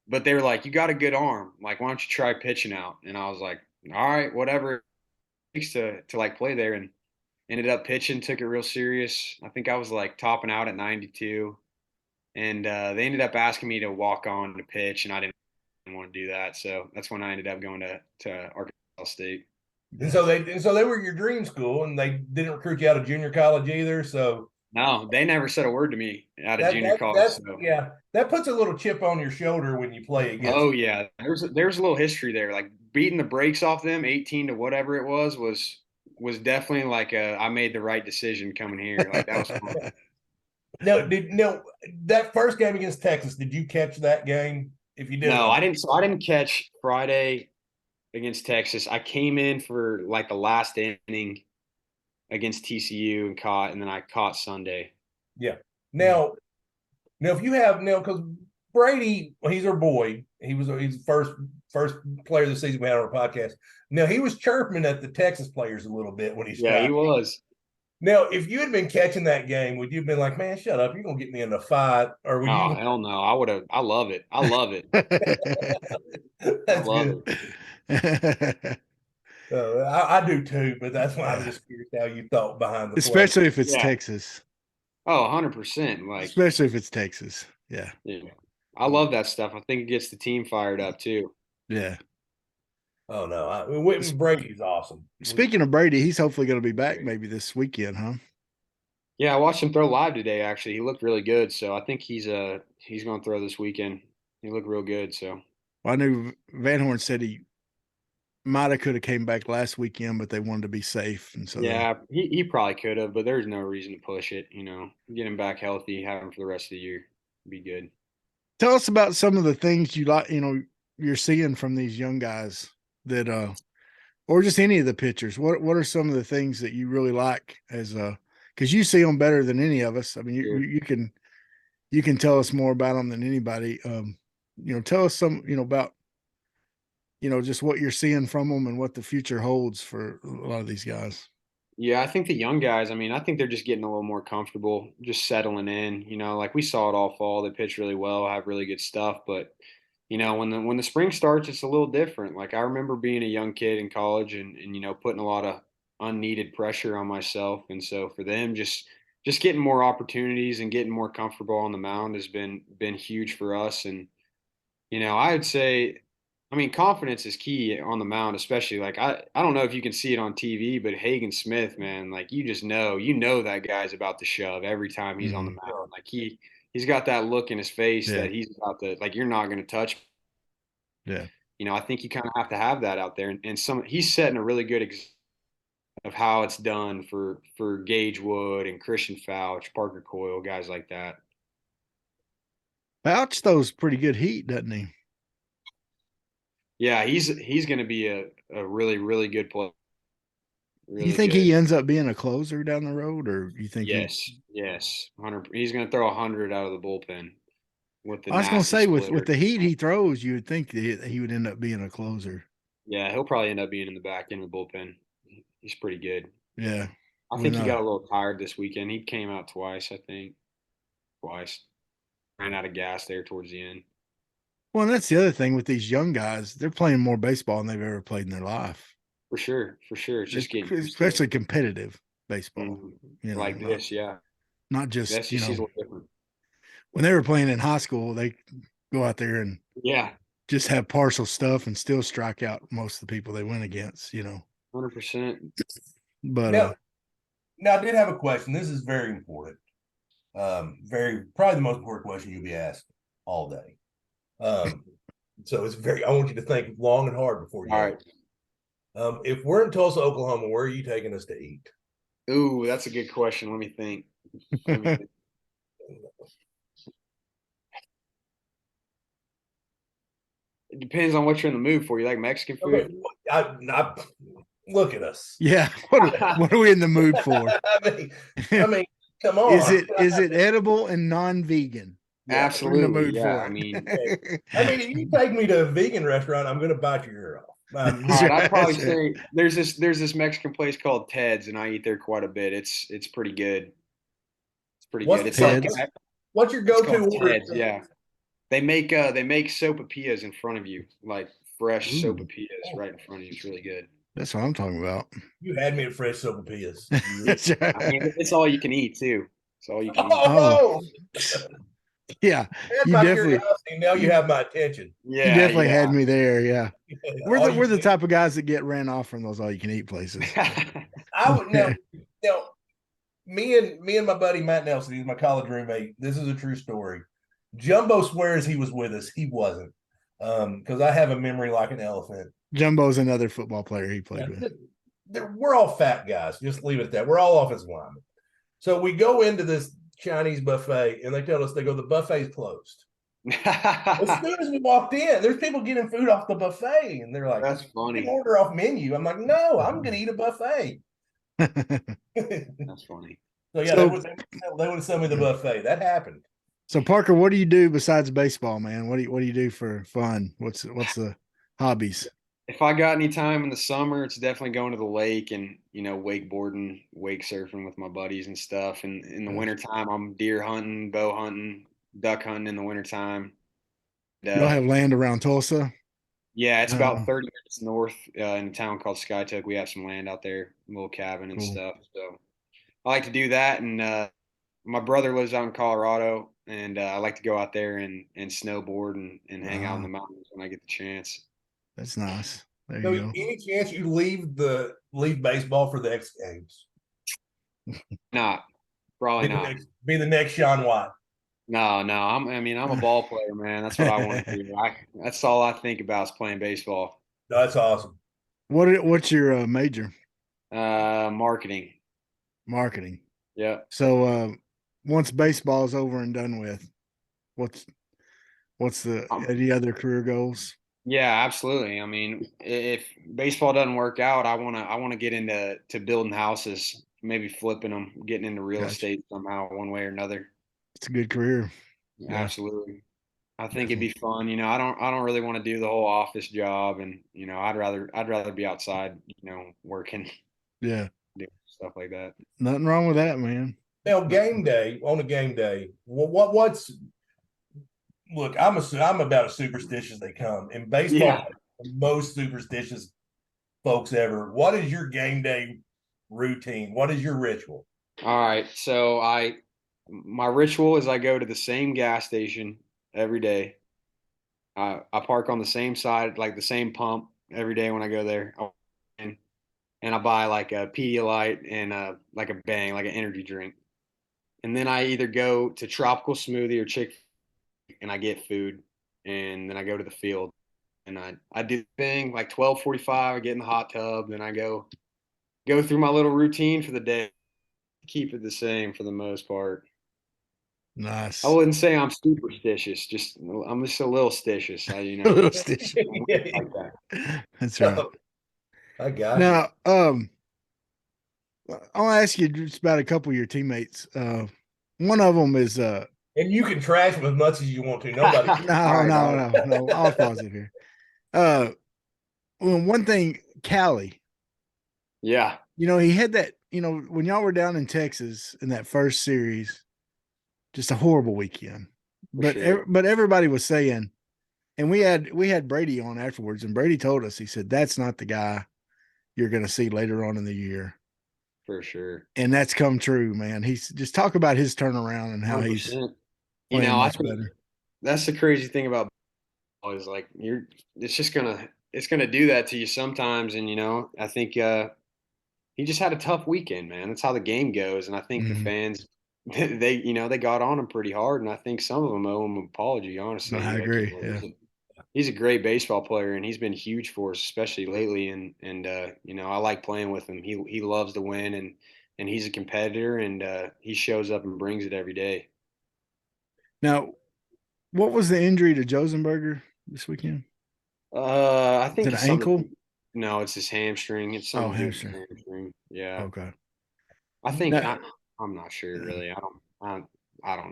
But they were like, you got a good arm. Like, why don't you try pitching out? And I was like, all right, whatever it takes to like play there. And ended up pitching, took it real serious. I think I was like topping out at 92, and they ended up asking me to walk on to pitch, and I didn't want to do that. So that's when I ended up going to Arkansas State. And so they were your dream school, and they didn't recruit you out of junior college either. So No, they never said a word to me out of that junior that college. that's So, yeah, that puts a little chip on your shoulder when you play against. oh yeah, there's a little history there. Like beating the brakes off them, 18 to whatever it was definitely like I made the right decision coming here. Like that was fun. No, that first game against Texas, did you catch that game? If you didn't, No, I didn't. So I didn't catch Friday against Texas. I came in for like the last inning against TCU and caught, and then I caught Sunday. yeah. Now, if you have now, because Brady, well, he's our boy. He's the first player of the season we had on our podcast. Now he was chirping at the Texas players a little bit when he Yeah, he stopped. was. Now, if you had been catching that game, would you have been like, "Man, shut up! You're gonna get me in a fight," or would Oh you? hell no! I would have. I love it. I love it. I That's love good. it. I do too, but that's why I'm just curious how you thought behind the play. Especially if it's Yeah. Texas. Oh, 100%. Like, Especially if it's Texas. Yeah. yeah, I love that stuff. I think it gets the team fired up too. Yeah. Oh no, Whitman Brady's awesome. Speaking of Brady, he's hopefully going to be back maybe this weekend, huh? Yeah, I watched him throw live today. Actually, he looked really good. So I think he's going to throw this weekend. He looked real good. So Well, I knew Van Horn said he might have could have came back last weekend, but they wanted to be safe, and so yeah, he probably could have, but there's no reason to push it. Get him back healthy, have him for the rest of the year, be good. tell us about some of the things you like. You know, you're seeing from these young guys that, or just any of the pitchers. What are some of the things that you really like as because you see them better than any of us. I mean, Sure. you can tell us more about them than anybody. You know, tell us some, you know, about, you know, just what you're seeing from them and what the future holds for a lot of these guys. Yeah, I think the young guys, I mean, I think they're just getting a little more comfortable, just settling in. Like we saw it all fall. They pitch really well, have really good stuff, but when the spring starts, it's a little different. Like I remember being a young kid in college and putting a lot of unneeded pressure on myself. And so for them, just getting more opportunities and getting more comfortable on the mound has been huge for us. And I would say, I mean, confidence is key on the mound, especially like I don't know if you can see it on TV, but Hagen Smith, man, like you know that guy's about to shove every time he's on the mound. Like he's got that look in his face Yeah. that he's about to like you're not going to touch. Yeah. I think you kind of have to have that out there, and he's setting a really good example of how it's done for Gage Wood and Christian Fouch, Parker Coyle, guys like that. Fouch throws pretty good heat, doesn't he? Yeah, he's going to be a really really good player. Really You think good. he ends up being a closer down the road, or you think Yes, 100. He's going to throw 100 out of the bullpen with the I was going to nasty say splitter. with the heat he throws, you would think that he would end up being a closer. Yeah, he'll probably end up being in the back end of the bullpen. He's pretty good. Yeah, I think he got a little tired this weekend. He came out twice, I think. Twice. Ran out of gas there towards the end. Well, and that's the other thing with these young guys. They're playing more baseball than they've ever played in their life. For sure. It's just getting used to it. Especially competitive baseball. Mhm. You know, Like this, yeah. not just, That's you just a know, little different. when they were playing in high school, they go out there and Yeah, just have partial stuff and still strike out most of the people they went against, you know. 100%. But Now I did have a question. This is very important. Very probably the most important question you'll be asked all day. So it's very. I want you to think long and hard before you. All right. If we're in Tulsa, Oklahoma, where are you taking us to eat? Ooh, that's a good question. Let me think. Let me think. It depends on what you're in the mood for. You like Mexican food? Okay, look at us. yeah, what are we in the mood for? I mean, come on. Is it edible and non-vegan? Yeah, Absolutely. We're in the mood Yeah. for I mean, if you take me to a vegan restaurant, I'm going to bite your ear off. all right, I'd probably say there's this Mexican place called Ted's, and I eat there quite a bit. It's pretty good. It's pretty good. It's Ted's? like What's your it's go-to called order? Ted's, yeah. They make sopapillas in front of you, like fresh Ooh. sopapillas right in front of you. It's really good. That's what I'm talking about. You had me at fresh sopapillas. That's right. I mean, it's all you can eat too. It's all you can eat. Oh, Yeah, that's you my definitely curiosity. Now you have my attention. you definitely had me there. Yeah, All we're the you- type of guys that get ran off from those all you can eat places. I would now. Me and my buddy Matt Nelson, he's my college roommate. This is a true story. Jumbo swears he was with us. He wasn't, because I have a memory like an elephant. Jumbo's another football player he played with. We're all fat guys. Just leave it at that. We're all offensive linemen. So we go into this Chinese buffet, and they tell us the buffet's closed. As soon as we walked in, there's people getting food off the buffet, and they're like, That's "You funny. can order off menu." I'm like, "No, I'm going to eat a buffet." That's funny. So yeah, they would sell me the buffet. That happened. So Parker, what do you do besides baseball, man? What do you do for fun? What's the hobbies? If I got any time in the summer, it's definitely going to the lake and, wakeboarding, wake surfing with my buddies and stuff. And in the wintertime, I'm deer hunting, bow hunting, duck hunting in the wintertime. Y'all have land around Tulsa? Yeah, it's about 30 minutes north in a town called Skytook. We have some land out there, a little cabin and stuff. So I like to do that. And my brother lives out in Colorado, and I like to go out there and snowboard and hang out in the mountains when I get the chance. That's nice. There So you go. any chance you leave baseball for the X Games? Not, probably not. Be the next Sean White. No. I'm a ball player, man. That's what I want to do. That's all I think about is playing baseball. That's awesome. What's your major? Marketing. Marketing. Yeah. So once baseball is over and done with, what's the any other career goals? Yeah, absolutely. I mean, if baseball doesn't work out, I want to get into building houses, maybe flipping them, getting into real estate somehow, one way or another. It's a good career. Absolutely. I think it'd be fun. I don't really want to do the whole office job, and I'd rather be outside, working. Yeah. Doing stuff like that. Nothing wrong with that, man. Now, on a game day, what's look? I'm about as superstitious as they come in baseball. Yeah. Most superstitious folks ever. What is your game day routine? What is your ritual? All right, so my ritual is I go to the same gas station every day. I park on the same side, like the same pump every day when I go there, and I buy like a Pedialyte and like a Bang, like an energy drink. And then I either go to Tropical Smoothie or Chick-fil-A and I get food, and then I go to the field and I do the thing like 12:45. I get in the hot tub, then I go through my little routine for the day. Keep it the same for the most part. Nice. I wouldn't say I'm superstitious. I'm just a little stitious. A little stitious. Like that. That's right. I got now, I'll ask you just about a couple of your teammates. One of them is and you can trash them as much as you want to. Nobody. No. I'll pause it here. Well, one thing, Callie. Yeah. He had that. When y'all were down in Texas in that first series, just a horrible weekend. But everybody was saying And we had Brady on afterwards, and Brady told us, he said, that's not the guy you're going to see later on in the year. For sure. And that's come true, man. He's just talk about his turnaround and how 100%. he's You playing know, I much think better. that's the crazy thing about baseball is like it's gonna do that to you sometimes. And I think he just had a tough weekend, man. That's how the game goes. And I think the Mhm. fans they got on him pretty hard, and I think some of them owe him an apology, No, I honestly. Like, agree. Yeah. he's a great baseball player, and he's been huge for us, especially lately. And I like playing with him. He loves to win, and he's a competitor, and he shows up and brings it every day. Now, what was the injury to Josenberger this weekend? I Is think it an it's something. ankle? No, it's his hamstring. It's Oh, something to do with his hamstring. hamstring. Yeah, Okay. I think Now, I'm not sure really. I don't know.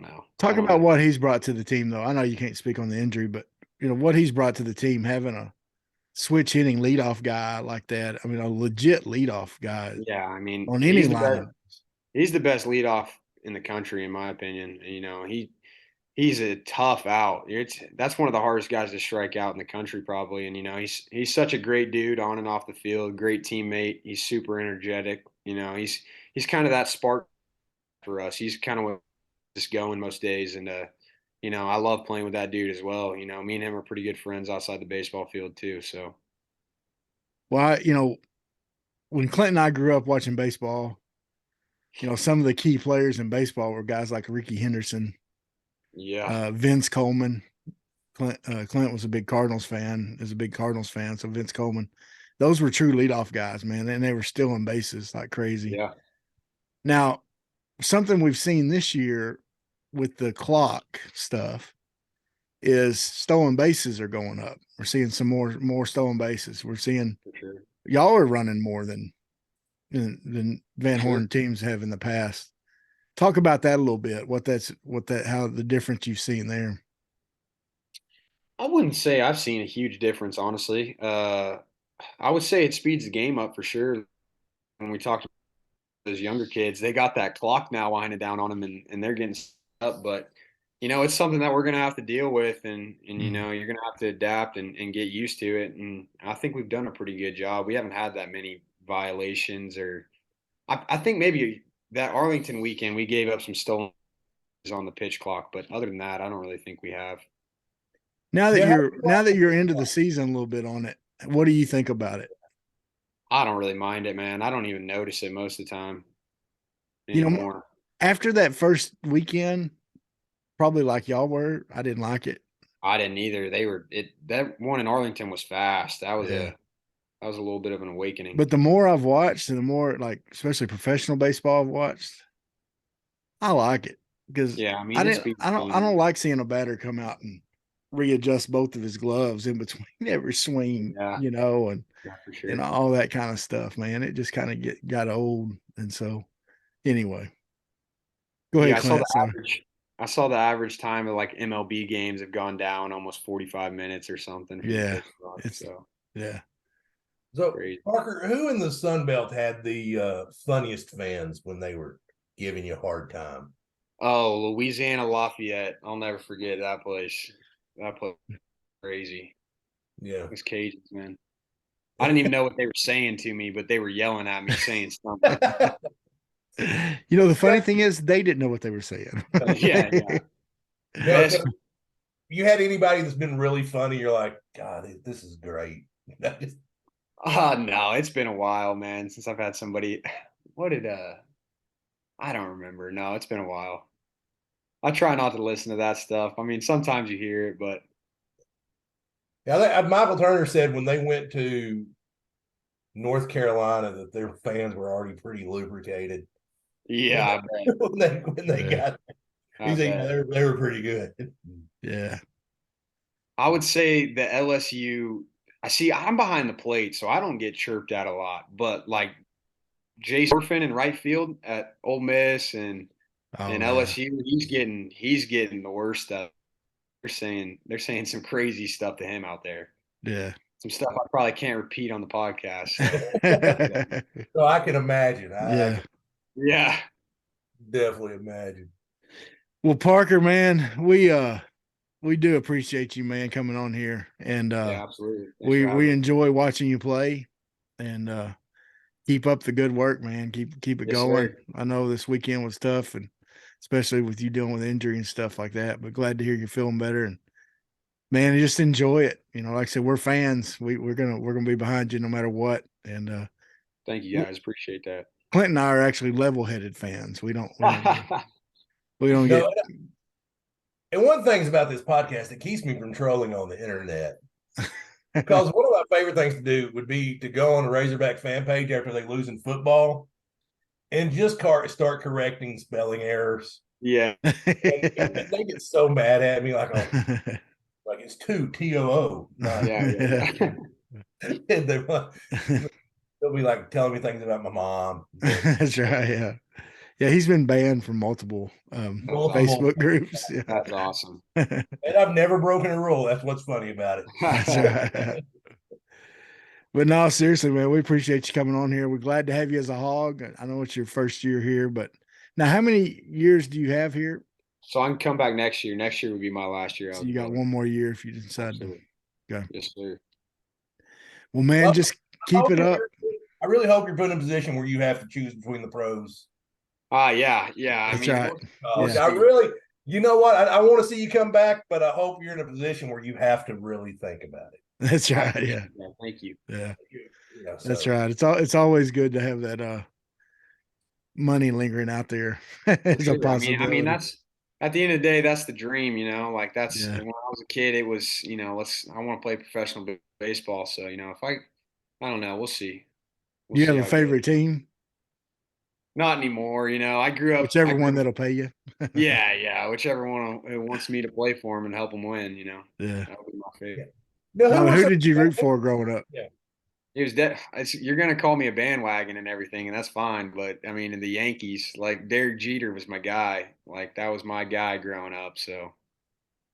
I talk don't about know. what he's brought to the team, though. I know you can't speak on the injury, but what he's brought to the team, having a switch hitting leadoff guy like that. I mean, a legit leadoff guy Yeah, I mean, on any lineup. He's the best leadoff in the country, in my opinion. He's a tough out. That's one of the hardest guys to strike out in the country, probably. And he's such a great dude on and off the field, great teammate. He's super energetic. He's kind of that spark for us. He's kind of what just going most days. And I love playing with that dude as well. Me and him are pretty good friends outside the baseball field too. So Well, when Clint and I grew up watching baseball, some of the key players in baseball were guys like Ricky Henderson, yeah, Vince Coleman. Clint was a big Cardinals fan, so Vince Coleman. Those were true leadoff guys, man, and they were stealing bases like crazy. yeah, Now, something we've seen this year with the clock stuff is stolen bases are going up. We're seeing some more stolen bases. We're seeing for sure. y'all are running more than Van Sure. Horn teams have in the past. Talk about that a little bit. How the difference you've seen there. I wouldn't say I've seen a huge difference, honestly. I would say it speeds the game up for sure. When we talk to those younger kids, they got that clock now winding down on them, and they're getting up. But it's something that we're gonna have to deal with, and you're gonna have to adapt and get used to it. And I think we've done a pretty good job. We haven't had that many violations, or I think maybe that Arlington weekend we gave up some stolen on the pitch clock, but other than that, I don't really think we have. Now that Yeah, you're into the season a little bit on it, what do you think about it? I don't really mind it, man. I don't even notice it most of the time You know, anymore. after that first weekend, probably like y'all were, I didn't like it. I didn't either. That one in Arlington was fast. That was Yeah. a little bit of an awakening. But the more I've watched and the more like especially professional baseball I've watched, I like it because Yeah, I mean it's been I don't like seeing a batter come out and readjust both of his gloves in between every swing, yeah, and yeah, for sure. all that kind of stuff, man. It just kind of got old. And so anyway, go ahead, Yeah, Clint. Sorry. I saw the average time of like MLB games have gone down almost 45 minutes or something from the Yeah. pitch clock. It's So yeah. So crazy. Parker, who in the Sun Belt had the funniest fans when they were giving you a hard time? Oh, Louisiana Lafayette. I'll never forget that place. That place was crazy. Yeah. Those Cajuns, man. I didn't even know what they were saying to me, but they were yelling at me saying something. The funny thing is they didn't know what they were saying. Yeah, yeah. Now, Best. you had anybody that's been really funny? You're like, God, this is great. No, it's been a while, man, since I've had somebody. What did I don't remember. No, it's been a while. I try not to listen to that stuff. I mean, sometimes you hear it, but Yeah, Michael Turner said when they went to North Carolina that their fans were already pretty lubricated. yeah, When they got there. He said, yeah, they were pretty good. Yeah. I would say the LSU. I see. I'm behind the plate, so I don't get chirped at a lot. But like Jason Orphan in right field at Ole Miss and Oh, yeah. LSU, he's getting the worst stuff. They're saying some crazy stuff to him out there. Yeah. Some stuff I probably can't repeat on the podcast. So. So I can imagine. Yeah. Yeah. Definitely imagine. Well, Parker, man, we we do appreciate you, man, coming on here, and Yeah, absolutely. Thanks we for having me. enjoy watching you play, and keep up the good work, man. Keep it Yes, going. sir. I know this weekend was tough, and especially with you dealing with injury and stuff like that. But glad to hear you're feeling better, and man, just enjoy it. Like I said, we're fans. We're gonna be behind you no matter what. And Thank you, guys. Appreciate that. Clint and I are actually level-headed fans. We don't No, get. and one thing's about this podcast that keeps me from trolling on the internet. Because one of my favorite things to do would be to go on a Razorback fan page after they lose in football and just start correcting spelling errors. Yeah. And they get so mad at me, like, oh, like it's TOO, not Yeah. and they'll be like telling me things about my mom. That's right. Yeah. Yeah. He's been banned from multiple Facebook groups. Yeah. That's awesome. And I've never broken a rule. That's what's funny about it. That's right. But no, seriously, man, we appreciate you coming on here. We're glad to have you as a hog. I know it's your first year here, but now how many years do you have here? So I can come back next year. Next year would be my last year. So you got one more year if you decide Absolutely. to go. Yes, sir. Well, man, just keep it up. I really hope you're put in a position where you have to choose between the pros. Yeah. That's right. Yeah. I really, you know what? I want to see you come back, but I hope you're in a position where you have to really think about it. That's right. Yeah. Thank you. Yeah. So. That's right. It's always good to have that money lingering out there as a possibility. I mean, that's at the end of the day, that's the dream, Like that's Yeah. when I was a kid, it was, I want to play professional baseball. So, if I don't know, we'll see. You have a favorite team? Not anymore. I grew up. Whichever one that'll pay you. Yeah. Whichever one who wants me to play for him and help him win, Yeah. That would be my favorite. No, who did you root for growing up? Yeah. It was you're gonna call me a bandwagon and everything, and that's fine. But I mean, in the Yankees, like Derek Jeter was my guy. Like that was my guy growing up. So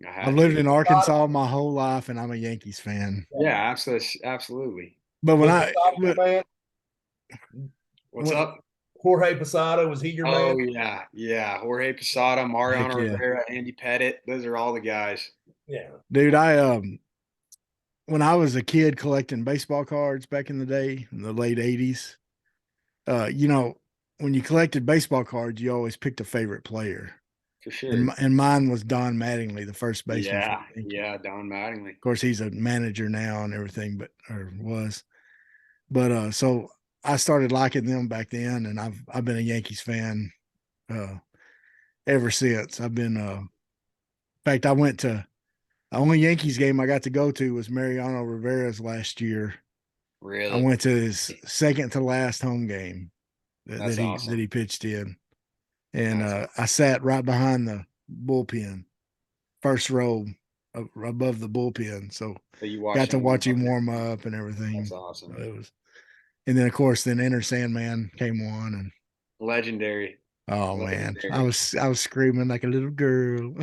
I've lived in Arkansas my whole life, and I'm a Yankees fan. Yeah, absolutely. But What's up? Jorge Posada, was he your man? Oh yeah. Jorge Posada, Mariano Rivera, Andy Pettit. Those are all the guys. Yeah, dude. When I was a kid collecting baseball cards back in the day, in the late '80s, when you collected baseball cards, you always picked a favorite player. For sure. And mine was Don Mattingly, the first baseman. Yeah, Don Mattingly. Of course, he's a manager now and everything, but so I started liking them back then, and I've been a Yankees fan ever since. I've been in fact, the only Yankees game I got to go to was Mariano Rivera's last year. Really? I went to his second to last home game that awesome. he pitched in. And I sat right behind the bullpen, first row above the bullpen. So you got to watch him warm up and everything. That's awesome. And then of course, Enter Sandman came on and legendary. Oh man, I was screaming like a little girl.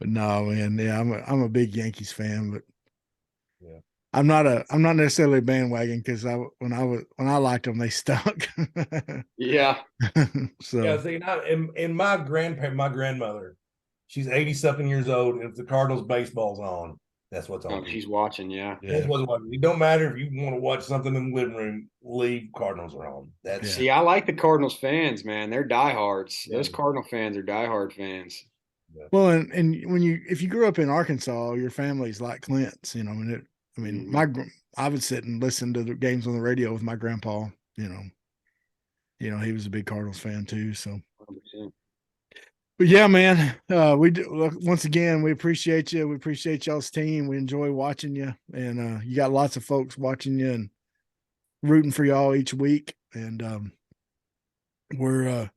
But no, man, yeah, I'm a big Yankees fan, but yeah, I'm not necessarily a bandwagon because when I liked them, they stuck. Yeah. So yeah, see, and my grandmother, she's 80-something years old, and if the Cardinals baseball's on, that's what's on. She's watching, yeah. That's what's watching. It don't matter if you want to watch something in the living room, leave Cardinals are on. See, I like the Cardinals fans, man. They're diehards. Those Cardinal fans are diehard fans. Well, and if you grew up in Arkansas, your family's like Clint's, I would sit and listen to the games on the radio with my grandpa, he was a big Cardinals fan too. So, 100%. But yeah, man, we do, once again, we appreciate you. We appreciate y'all's team. We enjoy watching you, and you got lots of folks watching you and rooting for y'all each week. And we're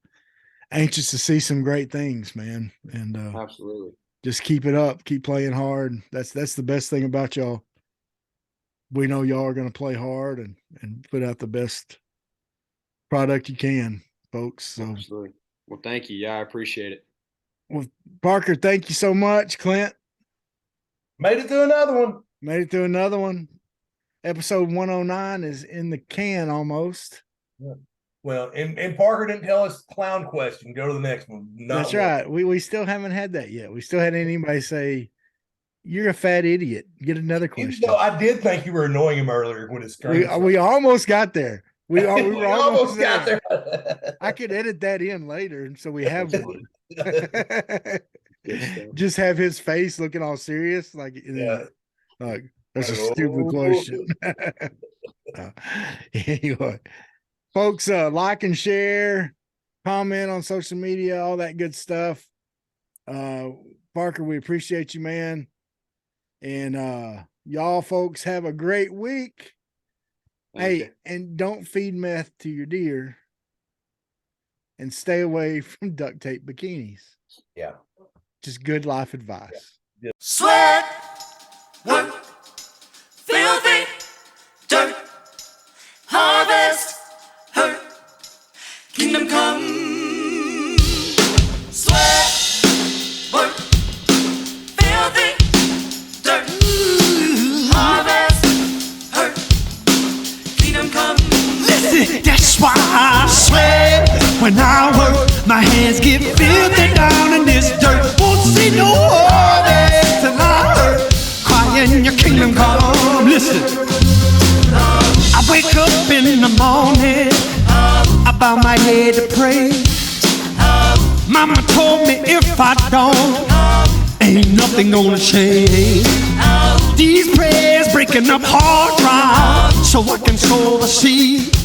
anxious to see some great things, man. And absolutely, just keep it up, keep playing hard. That's the best thing about y'all. We know y'all are going to play hard and put out the best product you can, folks. So. Absolutely. Well, thank you. Yeah, I appreciate it. Well, Parker, thank you so much. Clint. Made it through another one. Episode 109 is in the can almost. Yeah. Well, and Parker didn't tell us clown question. Go to the next one. That's right. We still haven't had that yet. We still had anybody say, "You're a fat idiot." Get another question. No, I did think you were annoying him earlier when it's We almost got there. We were almost got there. there. I could edit that in later, and so we have one. Just have his face looking all serious, like, Yeah. like that's a stupid question. Anyway, folks, like and share, comment on social media, all that good stuff. Parker, we appreciate you, man. And y'all folks have a great week. Hey, and don't feed meth to your deer, and stay away from duct tape bikinis. Yeah. Just good life advice. Yeah. Sweat, work, filthy, dirt, harvest, hurt, kingdom come. Sweat, work, filthy, dirt, harvest, hurt, kingdom come. Listen, that's why I sweat when I work. My hands get filthy down in this dirt. Won't see no harvest till I hurt. Crying your kingdom come. Listen, I wake up in the morning, I bow my head to pray. Mama told me if I don't, ain't nothing gonna change. These prayers breaking up hard ground so I can sow the seed.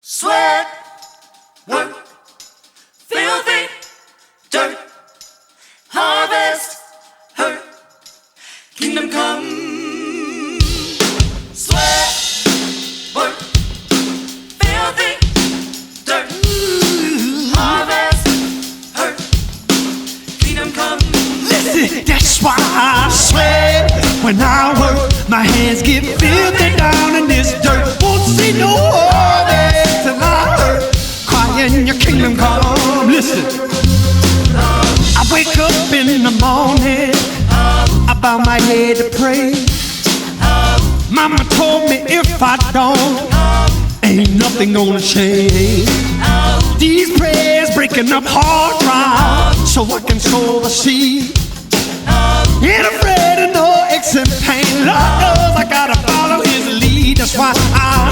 Sweat, work, filthy, dirt, harvest, hurt, kingdom come. Sweat, work, filthy, dirt, harvest, hurt, kingdom come. Listen, that's why I sweat when I work. My hands get filthy down in this dirt. Won't see no harvest till I hurt. Crying your kingdom come. Listen, I wake up in the morning, I bow my head to pray. Mama told me if I don't, ain't nothing gonna change. These prayers breaking up hard drive so I can sow the seed. Ain't afraid of no aches and pain. Lord knows I gotta follow his lead. That's why I